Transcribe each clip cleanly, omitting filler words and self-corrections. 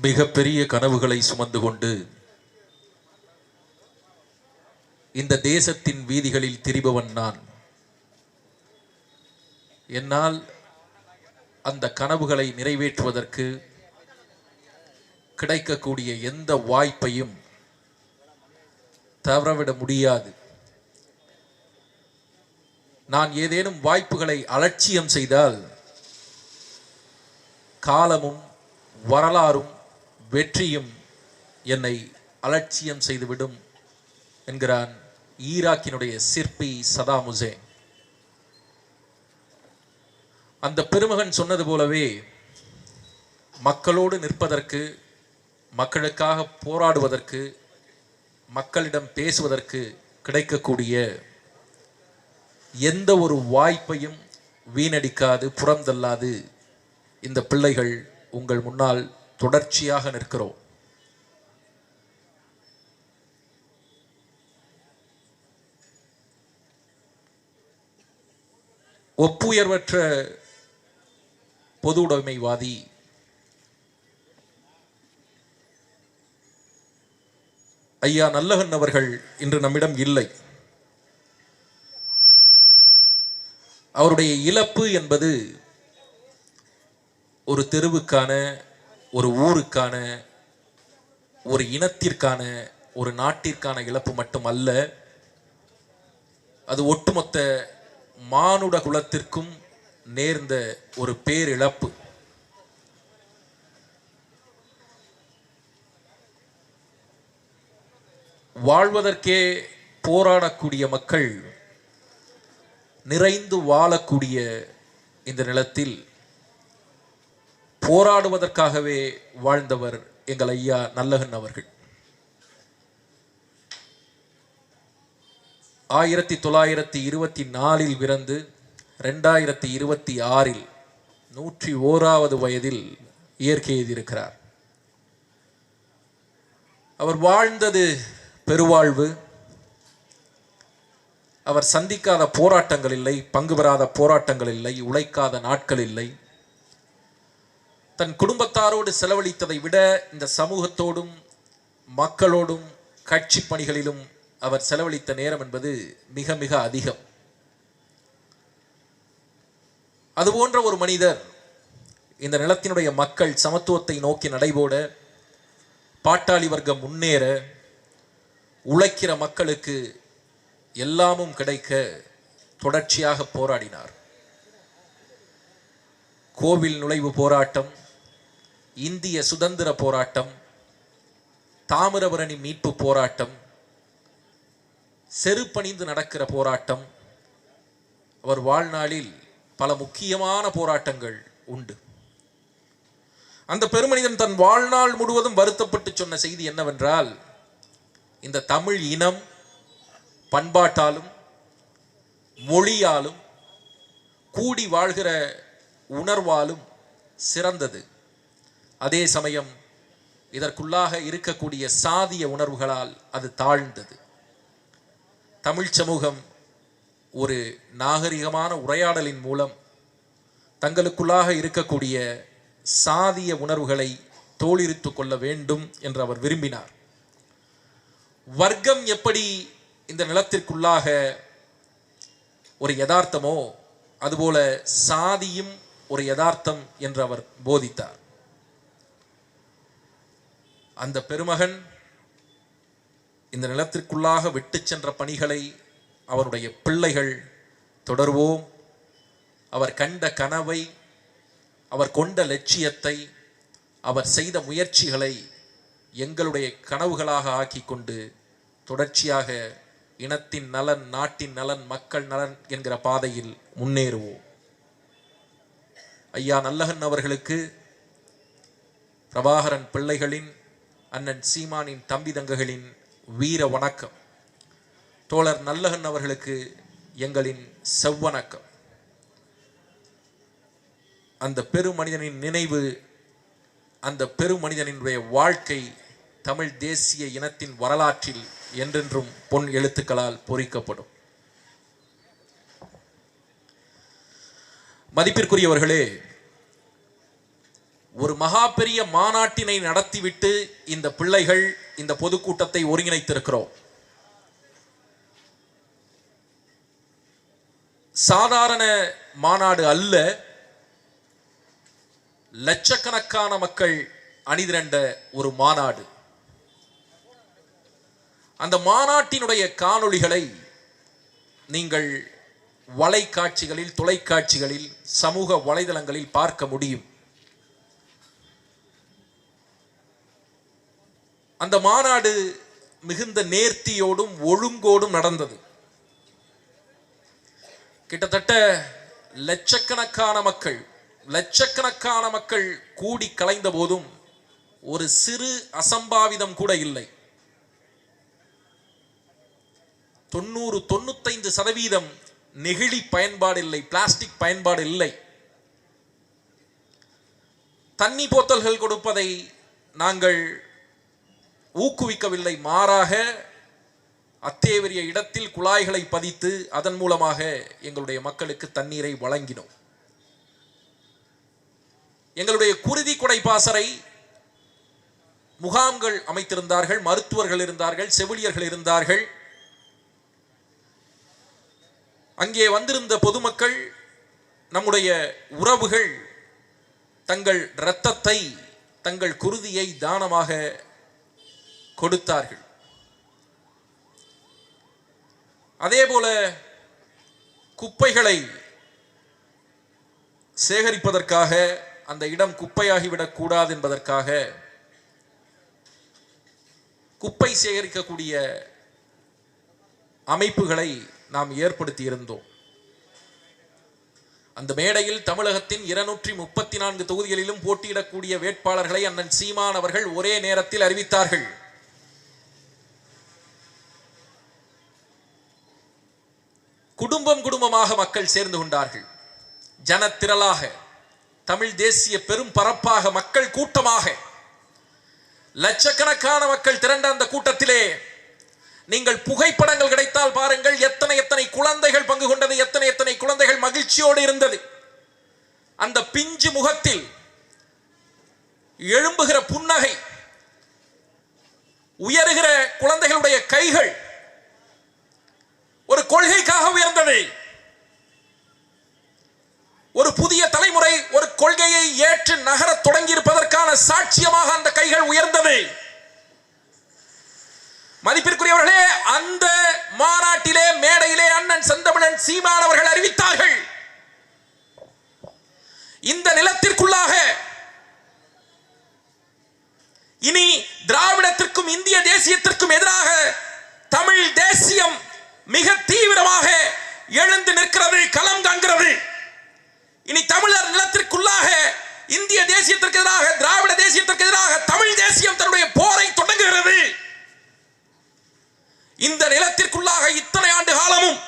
மிகப்பெரிய கனவுகளை சுமந்து கொண்டு இந்த தேசத்தின் வீதிகளில் திரிபவன் நான். என்னால் அந்த கனவுகளை நிறைவேற்றுவதற்கு கிடைக்கக்கூடிய எந்த வாய்ப்பையும் தவறவிட முடியாது. நான் ஏதேனும் வாய்ப்புகளை அலட்சியம் செய்தால் காலமும் வரலாறும் வெற்றியும் என்னை அலட்சியம் செய்துவிடும் என்கிறான் ஈராக்கினுடைய சிற்பி சதாம் ஹுசேன். அந்த பெருமகன் சொன்னது போலவே மக்களோடு நிற்பதற்கு, மக்களுக்காக போராடுவதற்கு, மக்களிடம் பேசுவதற்கு கிடைக்கக்கூடிய எந்த ஒரு வாய்ப்பையும் வீணடிக்காது, புறந்தள்ளாது இந்த பிள்ளைகள் உங்கள் முன்னால் தொடர்ச்சியாக நிற்கிறோம். ஒப்புயர்வற்ற பொது உடைமைவாதி ஐயா நல்லகன் அவர்கள் இன்று நம்மிடம் இல்லை. அவருடைய இழப்பு என்பது ஒரு தெருவுக்கான, ஒரு ஊருக்கான, ஒரு இனத்திற்கான, ஒரு நாட்டிற்கான இழப்பு மட்டுமல்ல. அது ஒட்டுமொத்த மானுட குலத்திற்கும் நேர்ந்த ஒரு பேரிழப்பு. வாழ்வதற்கே போராடக்கூடிய மக்கள் நிறைந்து வாழக்கூடிய இந்த நிலத்தில் போராடுவதற்காகவே வாழ்ந்தவர் எங்கள் ஐயா நல்லகன் அவர்கள். 1924 பிறந்து 2026 101வது வயதில் இயற்கை எய்தியிருக்கிறார். அவர் வாழ்ந்தது பெருவாழ்வு. அவர் சந்திக்காத போராட்டங்கள் இல்லை, பங்கு பெறாத போராட்டங்கள் இல்லை, உழைக்காத நாட்கள் இல்லை. தன் குடும்பத்தாரோடு செலவழித்ததை விட இந்த சமூகத்தோடும் மக்களோடும் கட்சி பணிகளிலும் அவர் செலவழித்த நேரம் என்பது மிக மிக அதிகம். அதுபோன்ற ஒரு மனிதர் இந்த நிலத்தினுடைய மக்கள் சமத்துவத்தை நோக்கி நடைபோட, பாட்டாளி வர்க்கம் முன்னேற, உழைக்கிற மக்களுக்கு எல்லாமும் கிடைக்க தொடர்ச்சியாக போராடினார். கோவில் நுழைவு போராட்டம், இந்திய சுதந்திர போராட்டம், தாமிரபரணி மீட்பு போராட்டம், செருப்பணிந்து நடக்கிற போராட்டம். அவர் வாழ்நாளில் பல முக்கியமான போராட்டங்கள் உண்டு. அந்த பெருமனிதன் தன் வாழ்நாள் முழுவதும் வருத்தப்பட்டு சொன்ன செய்தி என்னவென்றால், இந்த தமிழ் இனம் பண்பாட்டாலும் மொழியாலும் கூடி வாழ்கிற உணர்வாலும் சிறந்தது. அதே சமயம் இதற்குள்ளாக இருக்கக்கூடிய சாதிய உணர்வுகளால் அது தாழ்ந்தது. தமிழ் சமூகம் ஒரு நாகரிகமான உரையாடலின் மூலம் தங்களுக்குள்ளாக இருக்கக்கூடிய சாதிய உணர்வுகளை தோளிரித்து கொள்ள வேண்டும் என்று அவர் விரும்பினார். வர்க்கம் எப்படி இந்த நிலத்திற்குள்ளாக ஒரு யதார்த்தமோ அதுபோல சாதியும் ஒரு யதார்த்தம் என்று அவர் போதித்தார். அந்த பெருமகன் இந்த நிலத்திற்குள்ளாக விட்டு சென்ற பணிகளை அவருடைய பிள்ளைகள் தொடர்வோம். அவர் கண்ட கனவை, அவர் கொண்ட லட்சியத்தை, அவர் செய்த முயற்சிகளை எங்களுடைய கனவுகளாக ஆக்கி கொண்டு தொடர்ச்சியாக இனத்தின் நலன், நாட்டின் நலன், மக்கள் நலன் என்கிற பாதையில் முன்னேறுவோம். ஐயா நல்லகன் அவர்களுக்கு பிரபாகரன் பிள்ளைகளின், அண்ணன் சீமானின் தம்பி தங்கைகளின் வீர வணக்கம். தோழர் நல்லகன் அவர்களுக்கு எங்களின் செவ்வணக்கம். அந்த பெருமனிதனின் நினைவு, அந்த பெருமனிதனினுடைய வாழ்க்கை தமிழ் தேசிய இனத்தின் வரலாற்றில் என்றென்றும் பொன் எழுத்துக்களால் பொறிக்கப்படும். மதிப்பிற்குரியவர்களே, ஒரு மகா பெரிய மாநாட்டினை நடத்திவிட்டு இந்த பிள்ளைகள் இந்த பொதுக்கூட்டத்தை ஒருங்கிணைத்திருக்கிறோம். சாதாரண மாநாடு அல்ல, லட்சக்கணக்கான மக்கள் அணிதிரண்ட ஒரு மாநாடு. அந்த மாநாட்டினுடைய காணொளிகளை நீங்கள் வலைக்காட்சிகளில், தொலைக்காட்சிகளில், சமூக வலைதளங்களில் பார்க்க முடியும். அந்த மாநாடு மிகுந்த நேர்த்தியோடும் ஒழுங்கோடும் நடந்தது. கிட்டத்தட்ட லட்சக்கணக்கான மக்கள் கூடி கலைந்த போதும் ஒரு சிறு அசம்பாவிதம் கூட இல்லை. 90-95% நெகிழி பயன்பாடு இல்லை, பிளாஸ்டிக் பயன்பாடு இல்லை. தண்ணி போத்தல்கள் கொடுப்பதை நாங்கள் ஊக்குவிக்கவில்லை, மாறாக அத்தேவரிய இடத்தில் குழாய்களை பதித்து அதன் மூலமாக எங்களுடைய மக்களுக்கு தண்ணீரை வழங்கினோம். எங்களுடைய குருதி கொடை பாசறை முகாம்கள் அமைத்திருந்தார்கள், மருத்துவர்கள் இருந்தார்கள், செவிலியர்கள் இருந்தார்கள். அங்கே வந்திருந்த பொதுமக்கள், நம்முடைய உறவுகள் தங்கள் இரத்தத்தை, தங்கள் குருதியை தானமாக கொடுத்தார்கள். அதேபோல குப்பைகளை சேகரிப்பதற்காக, அந்த இடம் குப்பையாகிவிடக் கூடாது என்பதற்காக குப்பை சேகரிக்கக்கூடிய அமைப்புகளை நாம் ஏற்படுத்தி இருந்தோம். அந்த மேடையில் தமிழகத்தின் 234 தொகுதிகளிலும் போட்டியிடக்கூடிய வேட்பாளர்களை அண்ணன் சீமான் அவர்கள் ஒரே நேரத்தில் அறிவித்தார்கள். குடும்பமாக மக்கள் சேர்ந்து கொண்டார்கள். ஜனத்திரளாக, தமிழ் தேசிய பெரும் பரப்பாக, மக்கள் கூட்டமாக, லட்சக்கணக்கான மக்கள் திரண்ட அந்த கூட்டத்திலே நீங்கள் புகைப்படங்கள் கிடைத்தால் பாருங்கள், எத்தனை குழந்தைகள் பங்கு கொண்டது, எத்தனை குழந்தைகள் மகிழ்ச்சியோடு இருந்தது. அந்த பிஞ்சு முகத்தில் எழும்புகிற புன்னகை, உயருகிற குழந்தைகளுடைய கைகள் ஒரு கொள்கைக்காக உயர்ந்தது. ஒரு புதிய தலைமுறை ஒரு கொள்கையை ஏற்று நகரத் தொடங்கி இருப்பதற்கான சாட்சியமாக அந்த கைகள் உயர்ந்தது. மதிப்பிற்குரியவர்களே, அந்த மாநாட்டிலே, மேடையிலே அண்ணன் செந்தமிழன் சீமான் அவர்கள் அறிவித்தார்கள், இந்த நிலத்திற்குள்ளாக இனி திராவிடத்திற்கும் இந்திய தேசியத்திற்கும் எதிராக தமிழ் தேசியம் மிக தீவிரமாக எழுந்து நிற்கிறது, களம் காண்கிறது. இனி தமிழர் நிலத்திற்குள்ளாக இந்திய தேசியத்திற்கு எதிராக, திராவிட தேசியத்திற்கு எதிராக தமிழ் தேசியம் தன்னுடைய போரை தொடங்குகிறது. இந்த நிலத்திற்குள்ளாக இத்தனை ஆண்டு காலமும்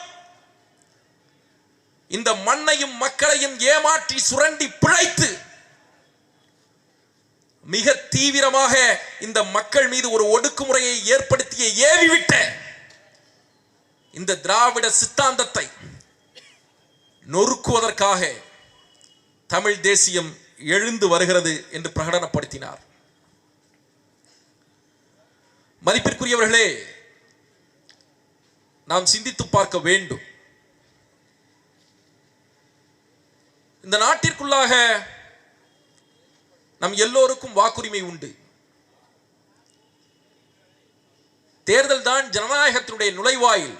இந்த மண்ணையும் மக்களையும் ஏமாற்றி சுரண்டி பிழைத்து மிக தீவிரமாக இந்த மக்கள் மீது ஒரு ஒடுக்குமுறையை ஏற்படுத்திய ஏவிவிட்ட இந்த திராவிட சித்தாந்தத்தை நொறுக்குவதற்காக தமிழ் தேசியம் எழுந்து வருகிறது என்று பிரகடனப்படுத்தினார். மதிப்பிற்குரியவர்களே, நாம் சிந்தித்து பார்க்க வேண்டும். இந்த நாட்டிற்குள்ளாக நம் எல்லோருக்கும் வாக்குரிமை உண்டு. தேர்தல் தான் ஜனநாயகத்தினுடைய நுழைவாயில்.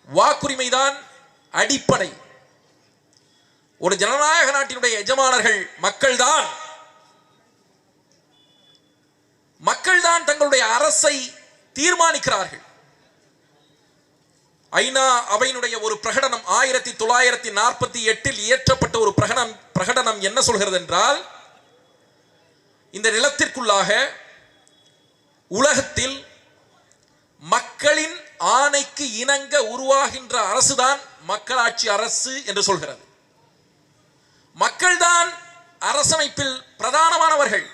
வாக்குரிமை தான் அடிப்படை. ஒரு ஜனநாயக நாட்டினுடைய எஜமானர்கள் மக்கள்தான். மக்கள்தான் தங்களுடைய அரசை தீர்மானிக்கிறார்கள். ஐநா அவையினுடைய ஒரு பிரகடனம் 1948 இயற்றப்பட்ட ஒரு பிரகடனம் என்ன சொல்கிறது என்றால், இந்த நிலத்திற்குள்ளாக உலகத்தில் மக்களின் ஆணைக்கு இணங்க உருவாகின்ற அரசுதான் மக்களாட்சி அரசு என்று சொல்கிறது. மக்கள்தான் அரசமைப்பில் பிரதானமானவர்கள்.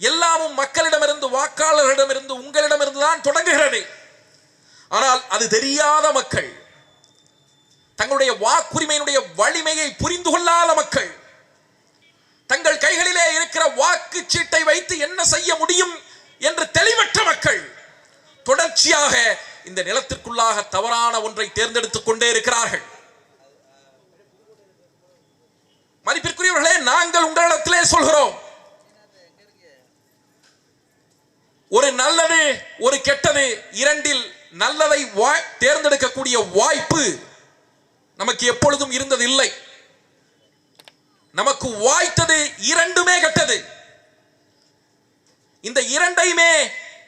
எல்லாமும் மக்களிடமிருந்து, வாக்காளர்களிடமிருந்து, உங்களிடமிருந்து தான் தொடங்குகிறது. ஆனால் அது தெரியாத மக்கள், தங்களுடைய வாக்குரிமையினுடைய வலிமையை புரிந்து கொள்ளாத மக்கள் தங்கள் கைகளிலே இருக்கிற வாக்கு சீட்டை வைத்து என்ன செய்ய முடியும் என்று தெளிவற்ற மக்கள் தொடர்ச்சியாக இந்த நிலத்திற்குள்ளாக தவறான ஒன்றை தேர்ந்தெடுத்துக் கொண்டே இருக்கிறார்கள். மதிப்பிற்குரியவர்களே, நாங்கள் உங்களிடத்திலே சொல்கிறோம், ஒரு நல்லது ஒரு கெட்டது, இரண்டில் நல்லதை தேர்ந்தெடுக்கக்கூடிய வாய்ப்பு நமக்கு எப்பொழுதும் இருந்தது இல்லை. நமக்கு வாய்த்தது இரண்டுமே கெட்டது. இந்த இரண்டையுமே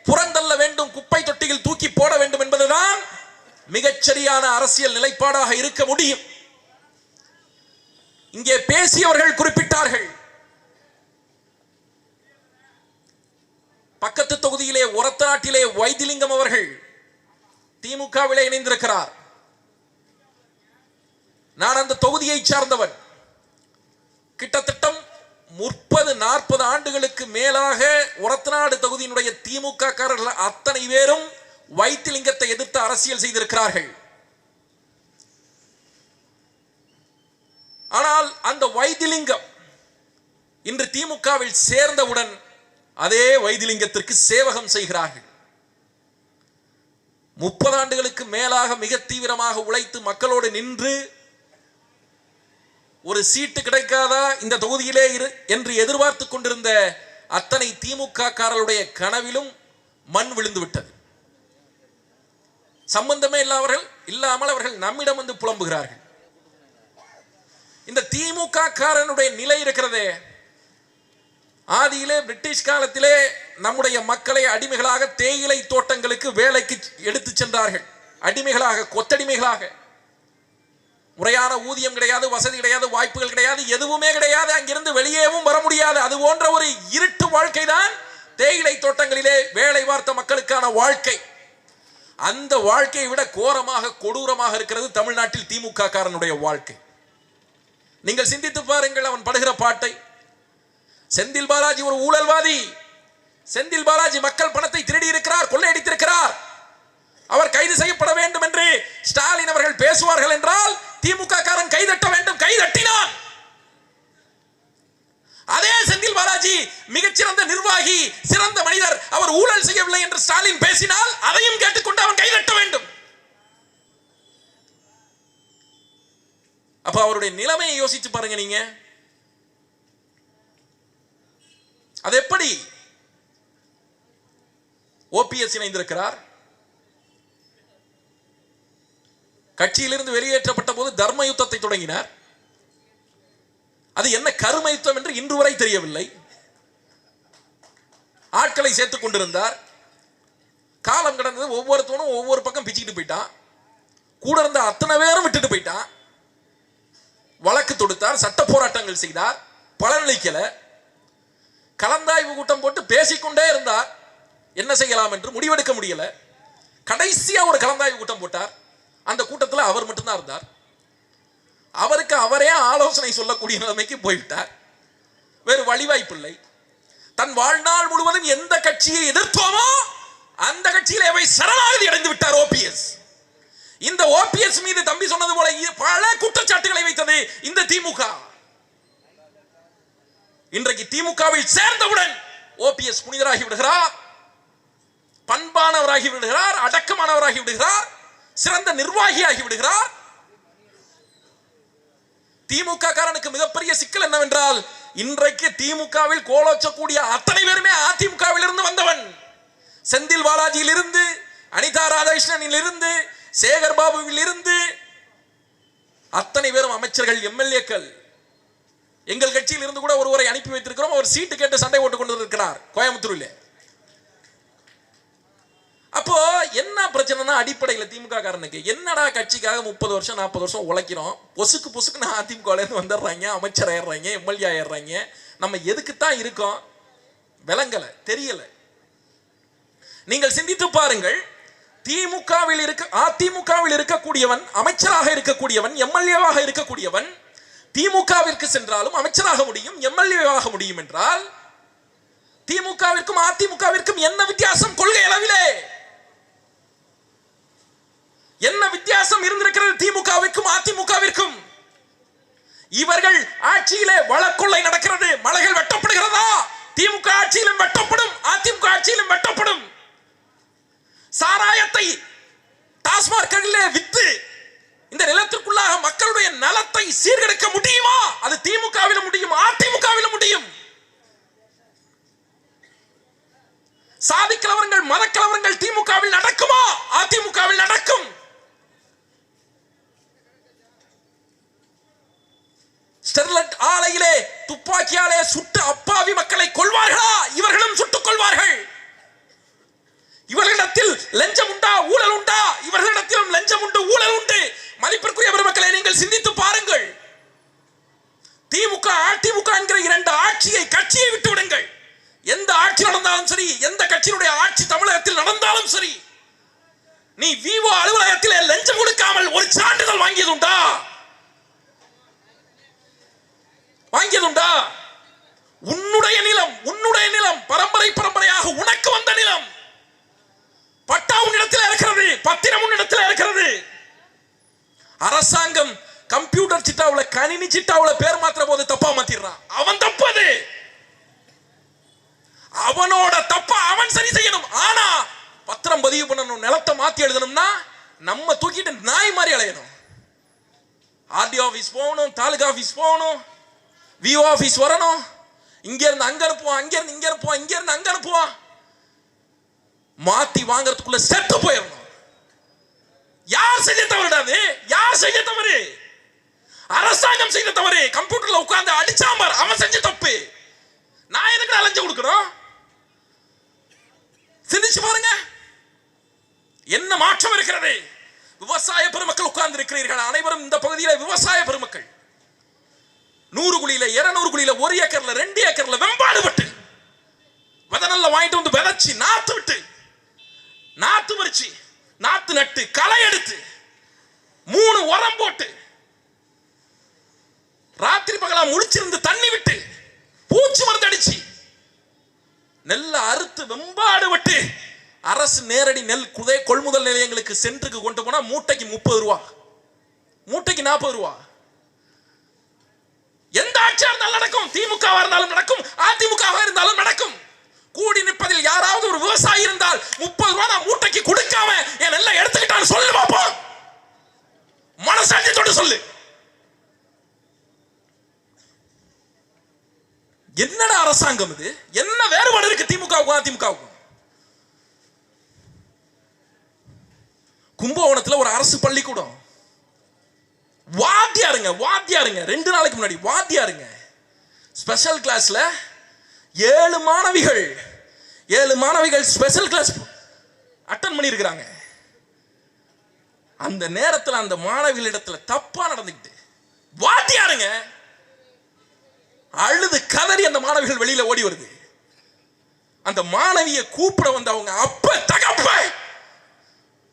புறந்தள்ள வேண்டும், குப்பை தொட்டியில் தூக்கி போட வேண்டும் என்பதுதான் மிகச்சரியான அரசியல் நிலைப்பாடாக இருக்க முடியும். இங்கே பேசியவர்கள் குறிப்பிட்டார்கள், பக்கத்து தொகுதியிலே ஒரத்தநாட்டிலே வைத்திலிங்கம் அவர்கள் திமுகவிலே இணைந்திருக்கிறார். நான் அந்த தொகுதியை சார்ந்தவன். கிட்டத்தட்ட 30-40 ஆண்டுகளுக்கு மேலாக ஒரத்தநாடு தொகுதியினுடைய திமுக காரர்கள் அத்தனை பேரும் வைத்திலிங்கத்தை எதிர்த்து அரசியல் செய்திருக்கிறார்கள். ஆனால் அந்த வைத்திலிங்கம் இன்று திமுகவில் சேர்ந்தவுடன் அதே வைத்திலிங்கத்திற்கு சேவகம் செய்கிறார்கள். 30 ஆண்டுகளுக்கு மேலாக மிக தீவிரமாக உழைத்து மக்களோடு நின்று ஒரு சீட்டு கிடைக்காதா இந்த தொகுதியிலே என்று எதிர்பார்த்து கொண்டிருந்த அத்தனை திமுக காரர்களுடைய கனவிலும் மண் விழுந்து விட்டது. சம்பந்தமே இல்லாமல் அவர்கள் நம்மிடம் வந்து புலம்புகிறார்கள். இந்த திமுக காரனுடைய நிலை இருக்கிறதே, ஆதியிலே பிரிட்டிஷ் காலத்திலே நம்முடைய மக்களை அடிமைகளாக தேயிலை தோட்டங்களுக்கு வேலைக்கு எடுத்து சென்றார்கள். அடிமைகளாக, கொத்தடிமைகளாக. முறையான ஊதியம் கிடையாது, வசதி கிடையாது, வாய்ப்புகள் கிடையாது, எதுவுமே கிடையாது. அங்கிருந்து வெளியேவும் வர முடியாது. அது போன்ற ஒரு இருட்டு வாழ்க்கை தான் தேயிலை தோட்டங்களிலே வேலை பார்த்த மக்களுக்கான வாழ்க்கை. அந்த வாழ்க்கையை விட கோரமாக, கொடூரமாக இருக்கிறது தமிழ்நாட்டில் திமுக காரனுடைய வாழ்க்கை. நீங்கள் சிந்தித்து பாருங்கள் அவன் படுகிற பாட்டை. செந்தில் பாலாஜி ஒரு ஊழல்வாதி. செந்தில் பாலாஜி மக்கள் பணத்தை திருடி இருக்கிறார், கொள்ளையடித்திருக்கிறார். அவர் கைது செய்யப்பட வேண்டும் என்று ஸ்டாலின் அவர்கள் பேசுவார்கள் என்றால் திமுக காரன் கைதட்ட வேண்டும். கைதட்டினான். அதே செந்தில் பாலாஜி மிகச்சிறந்த நிர்வாகி, சிறந்த மனிதர், அவர் ஊழல் செய்யவில்லை என்று ஸ்டாலின் பேசினால் அதையும் கேட்டுக்கொண்டு அவன் கைதட்ட வேண்டும். அப்ப அவருடைய நிலைமையை யோசிச்சு பாருங்க நீங்க. அது எப்படி? ஓபிஎஸ் இணைந்திருக்கிறார். கட்சியிலிருந்து வெளியேற்றப்பட்ட போது தர்ம யுத்தத்தை தொடங்கினார். அது என்ன கரும யுத்தம் என்று இன்று வரை தெரியவில்லை. ஆட்களை சேர்த்துக் கொண்டிருந்தார். காலம் கடந்தது. ஒவ்வொருத்தவனும் ஒவ்வொரு பக்கம் பிச்சுக்கிட்டு போயிட்டான். கூட இருந்த அத்தனை பேரும் விட்டுட்டு போயிட்டான். வழக்கு தொடுத்தார், சட்ட போராட்டங்கள் செய்தார், பலனளிக்கல. கலந்தாய்வு கூட்டம் போட்டு பேசிக்கொண்டே இருந்தார். என்ன செய்யலாம் என்று முடிவெடுக்க முடியல. கடைசியா ஒரு கலந்தாய்வு கூட்டம் போட்டார். அந்த கூட்டத்தில் அவர் மட்டும்தான் இருந்தார். அவருக்கு அவரே ஆலோசனை சொல்லக்கூடிய நிலைமைக்கு போய்விட்டார். வேறு வழிவாய்ப்பில்லை. தன் வாழ்நாள் முழுவதும் எந்த கட்சியை எதிர்த்தோமோ அந்த கட்சியிலே போய் சரணாகதி அடைந்து விட்டார் ஓபிஎஸ். இந்த ஓபிஎஸ் மீது தம்பி சொன்னது போல பல குற்றச்சாட்டுகளை வைத்தது இந்த திமுக. இன்றைக்கு திமுகவில் சேர்ந்தவுடன் ஓபிஎஸ் புனிதராகி விடுகிறார், பண்பானவராகி விடுகிறார், அடக்கமானவராகி விடுகிறார், சிறந்த நிர்வாகியாகி விடுகிறார். திமுக காரனுக்கு மிகப்பெரிய சிக்கல் என்னவென்றால் இன்றைக்கு திமுகவில் கோலோச்சக்கூடிய அத்தனை பேருமே அதிமுகவில் இருந்து வந்தவன். செந்தில் பாலாஜியில் இருந்து, அனிதா ராதாகிருஷ்ணனில் இருந்து, சேகர் பாபுவில் இருந்து அத்தனை பேரும் அமைச்சர்கள், எம்எல்ஏக்கள். எங்கள் கட்சியில் இருந்து கூட ஒருவரை அனுப்பி வைத்திருக்கிறோம். அவர் சீட்டு கேட்டு சண்டை போட்டுக் கொண்டிருக்கிறார் கோயம்புத்தூரில். அப்போ என்ன பிரச்சனைனா அடிப்படையில் திமுக காரனுக்கு என்னடா கட்சிக்காக 30 வருஷம் 40 வருஷம் உழைக்கிறோம், பொசுக்குன்னு அதிமுகல இருந்து வந்துடுறாங்க, அமைச்சர் ஆயிடுறாங்க, எம்எல்ஏ ஆயிடுறாங்க. நம்ம எதுக்குத்தான் இருக்கோம் விளங்கல, தெரியல. நீங்கள் சிந்தித்து பாருங்கள். அதிமுகவில் இருக்கக்கூடியவன், அமைச்சராக இருக்கக்கூடியவன், எம்எல்ஏவாக இருக்கக்கூடியவன் திமுகவிற்கு சென்றாலும் அமைச்சராக முடியும், எம்எல்ஏவாக முடியும் என்றால் திமுகவிற்கும் அதிமுகவிற்கும் என்ன வித்தியாசம்? கொள்கை அளவிலே என்ன வித்தியாசம் இருந்திருக்கிறது திமுகவிற்கும் அதிமுகவிற்கும்? இவர்கள் ஆட்சியிலே வழக்கொள்ளை நடக்கிறது, மலைகள் வெட்டப்படுகிறதா? திமுக ஆட்சியிலும் வெட்டப்படும், அதிமுக ஆட்சியிலும் வெட்டப்படும். சாராயத்தை டாஸ்மார்க்கிலே வித்து இந்த நிலத்திற்குள்ளாக மக்களுடைய நலத்தை சீர்கெடுக்க முடியுமா? அது திமுகவிலும் முடியும், அதிமுகவிலும் முடியும். சாதி கலவரங்கள், மத கலவரங்கள் திமுகவில் நடக்குமா? அதிமுகவில் நடக்கும். ஸ்டெர்லைட் ஆலையிலே துப்பாக்கியாலே சுட்டு அப்பாவி மக்களை கொள்வார்களா? இவர்களும் சுட்டுக் கொள்வார்கள். இவர்களிடத்தில் லஞ்சம் உண்டா, ஊழல் உண்டா? இவர்களிடத்திலும் லஞ்சம் உண்டு, ஊழல் உண்டு. மதிப்பிற்குரிய பெருமக்களை நீங்கள் சிந்தித்து பாருங்கள். திமுக அதிமுக என்கிற இரண்டு ஆட்சியை, கட்சியை விட்டு விடுங்கள். எந்த ஆட்சி நடந்தாலும் சரி, எந்த கட்சியினுடைய ஆட்சி தமிழகத்தில் நடந்தாலும் சரி, நீ விவோ அலுவலகத்திலே லஞ்சம் கொடுக்காமல் ஒரு சான்றிதழ் வாங்கியதுண்டா? வாங்கியதுண்டா? உன்னுடைய நிலம், உன்னுடைய நிலம், பரம்பரை பரம்பரையாக உனக்கு வந்த நிலம். பட்டா உன்னிடத்தில் இருக்கிறது, பத்திரம் உன்னிடத்தில் இருக்கிறது. அரசாங்கம் கம்ப்யூட்டர் சிட்டாவுல, கணினி சிட்டாவுல பேர் மாத்திர போது தப்பா மாத்திடுறான். அவன் தப்பது, அவனோட தப்ப அவன் சரி செய்யணும். ஆனா பத்திரம் பதிவு பண்ணணும், நிலத்தை மாத்தி எழுதணும்னா நம்ம தூக்கிட்டு நாய் மாதிரி அலையணும். ஆர்டிஓ ஆபீஸ் போகணும், தாலுகா ஆபீஸ் போகணும், விஓ ஆபீஸ் வரணும். இங்க இருந்து அங்க அனுப்புவான், அங்க இருந்து இங்க அனுப்புவான், இங்க இருந்து அங்க அனுப்புவான். மாத்தி வாங்கறதுக்குள்ள செத்து போயிடணும். யார் செஞ்ச தவறுடாது? யார் செஞ்ச தவறு? அரசாங்கம் செய்த தவறு. கம்ப்யூட்டர்ல உட்கார்ந்து அடிச்சாமர், அவன் செஞ்ச தப்பு. நான் எதுக்கு லஞ்சம் கொடுக்கணும்? சிந்திச்சு பாருங்க, என்ன மாற்றம் இருக்கிறது. விவசாய பெருமக்கள் உட்கார்ந்து இருக்கிறீர்கள். அனைவரும் இந்த பகுதியில் விவசாய பெருமக்கள் 100 குழியில, 200 குழியில, 1 ஏக்கர்ல, 2 ஏக்கர்ல வெம்பாடு பட்டு விதநெல்ல வாங்கிட்டு வந்து விதைச்சு, நாத்து விட்டு, நாத்து பறிச்சு, நாத்து நட்டு, களை எடுத்து, 3 உரம் போட்டு, ராத்திரி பகலா முழிச்சிருந்து தண்ணி விட்டு, பூச்சி மருந்து அடிச்சு, நெல்ல அறுத்து வெம்பாடு விட்டு, அரசு நேரடி நெல் கொள்முதல் நிலையங்களுக்கு சென்றுக்கு கொண்டு போனா மூட்டைக்கு 30 ரூபாய், மூட்டைக்கு 40 ரூபாய். எந்த ஆட்சியா இருந்தாலும் நடக்கும். திமுக இருந்தாலும் நடக்கும், அதிமுக இருந்தாலும் நடக்கும். கூடி நிற்பதில் யாராவது ஒரு விவசாயி இருந்தால் 30 ரூபாய் நான் மூட்டைக்கு கொடுக்காம என் நெல்லை எடுத்துக்கிட்டான்னு சொல்லு பாப்போம். மனசாட்சி சொல்லு. என்னடா அரசாங்கம் இது? என்ன வேறுபாடு இருக்கு திமுகவுக்கும் அதிமுகவுக்கும்? கும்பகோணத்தில் ஒரு அரசு பள்ளிக்கூடம், வாத்தியாருங்க 2 நாளைக்கு முன்னாடி வாத்தியாருங்க ஸ்பெஷல் கிளாஸ்ல 7 மாணவிகள் ஸ்பெஷல் கிளாஸ் அட்டன் பண்ணி இருக்கிறாங்க. அந்த நேரத்தில் அந்த மாணவிகளிடத்துல தப்பா நடந்துக்கிட்டு வாத்தியாருங்க அழுது கதறி அந்த மாணவிகள் வெளியில ஓடி வருது. அந்த மாணவியை கூப்பிட வந்த அவங்க அப்ப தகப்ப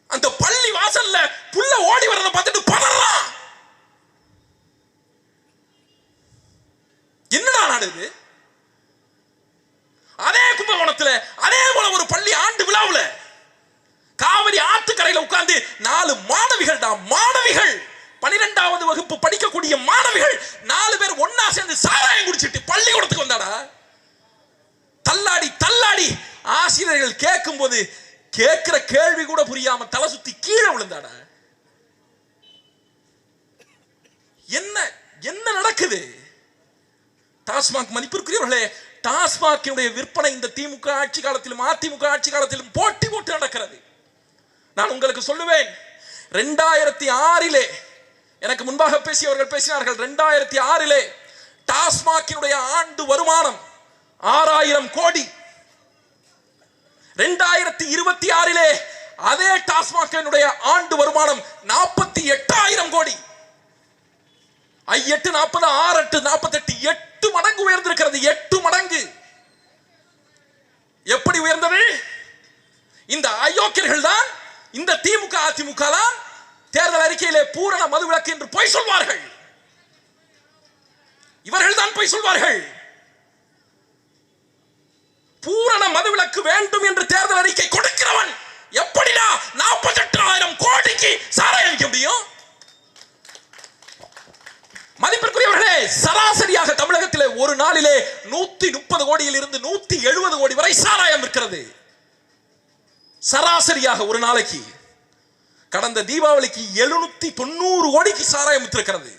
அந்த பள்ளி வாசல்ல புள்ள ஓடி வரத பார்த்துட்டு பதறலாம். என்னடா நாடு இது? அதே கும்பகோணத்துல அதே போல ஒரு பள்ளி ஆண்டு விழாவுல காவிரி ஆத்துக்கரையில உட்கார்ந்து 4 மாணவிகள் 12வது வகுப்பு படிக்கக்கூடிய மாணவிகள் 4 பேர் ஒன்னா சேர்ந்து சாராயம் குடிச்சிட்டு பள்ளிக்கூடத்துக்கு வந்தாடா. தள்ளாடி ஆசிரியர்கள் கேட்கும் போது கேட்கிற கேள்வி கூட புரியாம தலை சுத்தி கீழே விழுந்தாடா. என்ன நடக்குது? டாஸ்மாக் மதிப்பிற்குரியவர்களே, டாஸ்மாகினுடைய விற்பனை இந்த திமுக ஆட்சி காலத்திலும் அதிமுக ஆட்சி காலத்திலும் போட்டி போட்டு நடக்கிறது. நான் உங்களுக்கு சொல்லுவேன், 2006 எனக்கு முன்பாக பேசியவர்கள் பேசினார்கள். 2006 டாஸ்மாகினுடைய ஆண்டு வருமானம் 6000 கோடி. 2026 அதே டாஸ்மாகினுடைய ஆண்டு வருமானம் 48,000 கோடி. 8 40 6 8 48 8 மடங்கு உயர்ந்திருக்கிறது. 8 மடங்கு. எப்படி உயர்ந்தது? இந்த அயோக்கியர்கள் தான், இந்த திமுக அதிமுக தான் தேர்தல் அறிக்கையிலே பூரண மதுவிலக்கு என்று பொய் சொல்வார்கள். இவர்கள் தான் பொய் சொல்வார்கள். பூரண மதுவிலக்கு வேண்டும் என்று தேர்தல் அறிக்கை கொடுக்கிறவன் எப்படிடா 48,000 கோடிக்கு சாராயம் விற்க முடியும்? மதிப்பிற்குரியவர்களே, பிரியவர்களே, சராசரியாக தமிழகத்திலே ஒரு நாளிலே 130 கோடியில் இருந்து 170 கோடி வரை சாராயம் இருக்கிறது. சராசரியாக ஒரு நாளைக்கு. கடந்த தீபாவளிக்கு 790 கோடிக்கு சாராயம் வித்திருக்கிறது.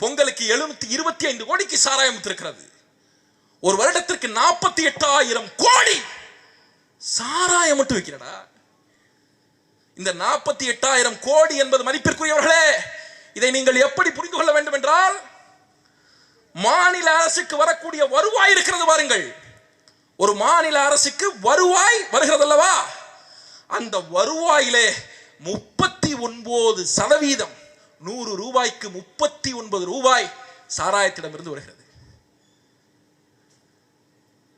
பொங்கலுக்கு 725 கோடிக்கு சாராயம் வித்திருக்கிறது. ஒரு வருடத்திற்கு 48,000 கோடி சாராயம் மட்டும் விற்கிறடா. இந்த 48,000 கோடி என்பது மதிப்பிற்குரியவர்களே, இதை நீங்கள் எப்படி புரிந்து கொள்ள வேண்டும் என்றால், மாநில அரசுக்கு வரக்கூடிய வருவாய் இருக்கிறது பாருங்கள். ஒரு மாநில அரசுக்கு வருவாய் வருகிறது அல்லவா, அந்த வருவாயிலே 39% 100 ரூபாய்க்கு 39 ரூபாய் சாராயத்திடமிருந்து வருகிறது.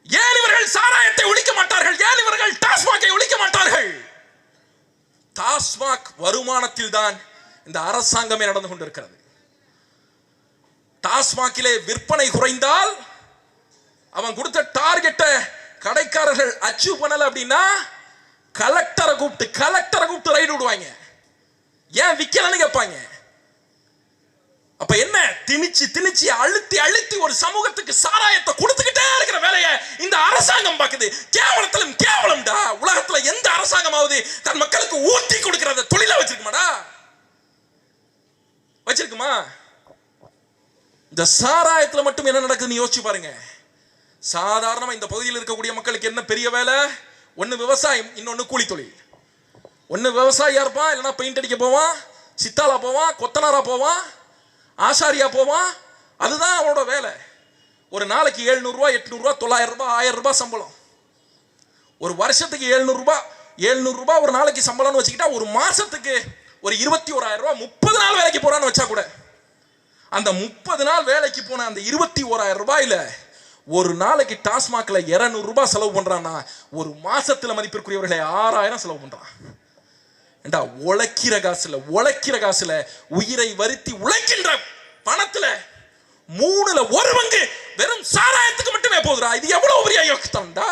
ஏன் இவர்கள் சாராயத்தை ஒழிக்க மாட்டார்கள்? ஏன் இவர்கள் டாஸ்மாகை ஒழிக்க மாட்டார்கள்? டாஸ்மாக் வருமானத்தில் தான் இந்த அரசாங்கமே நடந்து கொண்டிருக்கிறது. டாஸ்மாகிலே விற்பனை குறைந்தால் அவன் கொடுத்த டார்கெட்டை கடைக்காரர்கள் அச்சீவ் பண்ணல அப்படின்னா கலெக்டரை கூப்பிட்டு ரைடு விடுவாங்க. ஏன் விக்கலன்னு கேட்பாங்க. அப்ப என்ன, திணிச்சு அழுத்தி ஒரு சமூகத்துக்கு சாராயத்தை கொடுத்துக்கிட்டே இருக்கிற வேலையை இந்த அரசாங்கம் பார்க்குது. கேவலத்திலும் கேவலம்டா. உலகத்துல எந்த அரசாங்கமாவது தன் மக்களுக்கு ஊத்தி கொடுக்கிறத தொழிலா வச்சிருக்குமாடா? வச்சிருக்குமா? இந்த சாராயத்துல மட்டும் என்ன நடக்குதுன்னு யோசிச்சு பாருங்க. சாதாரணமா இந்த பகுதியில் இருக்கக்கூடிய மக்களுக்கு என்ன பெரிய வேலை? ஒன்னு விவசாயம், இன்னொன்னு கூலி தொழில். ஒன்னு விவசாயியா இருப்பான், இல்லைன்னா பெயிண்ட் அடிக்க போவான், சித்தாலா போவான், கொத்தனாரா போவான், ஆசாரியா போவான். அதுதான் அவனோட வேலை. ஒரு நாளைக்கு 700 ரூபாய், 800 ரூபாய், 900 ரூபாய், 1000 ரூபாய் சம்பளம். ஒரு வருஷத்துக்கு 700 ரூபாய் ஒரு நாளைக்கு சம்பளம்னு வச்சுக்கிட்டா, ஒரு மாசத்துக்கு ஒரு 21,000 ரூபாய். 30 நாள் வேலைக்கு போறான்னு வச்சா கூட, அந்த 30 நாள் வேலைக்கு போன அந்த 21,000 ரூபாயில ஒரு நாளைக்கு டாஸ்மாக்ல 200 ரூபாய் செலவு பண்றான்னா, ஒரு மாசத்துல மதிப்பிற்குரியவர்களை 6,000 செலவு பண்றான். உழைக்கிற காசுல உயிரை வருத்தி உழைக்கின்ற பணத்துல 3ல் 1 பங்கு வெறும் சாராயத்துக்கு மட்டுமே போகுதுடா. இது எவ்வளவு பெரிய யோக்கியம்டா.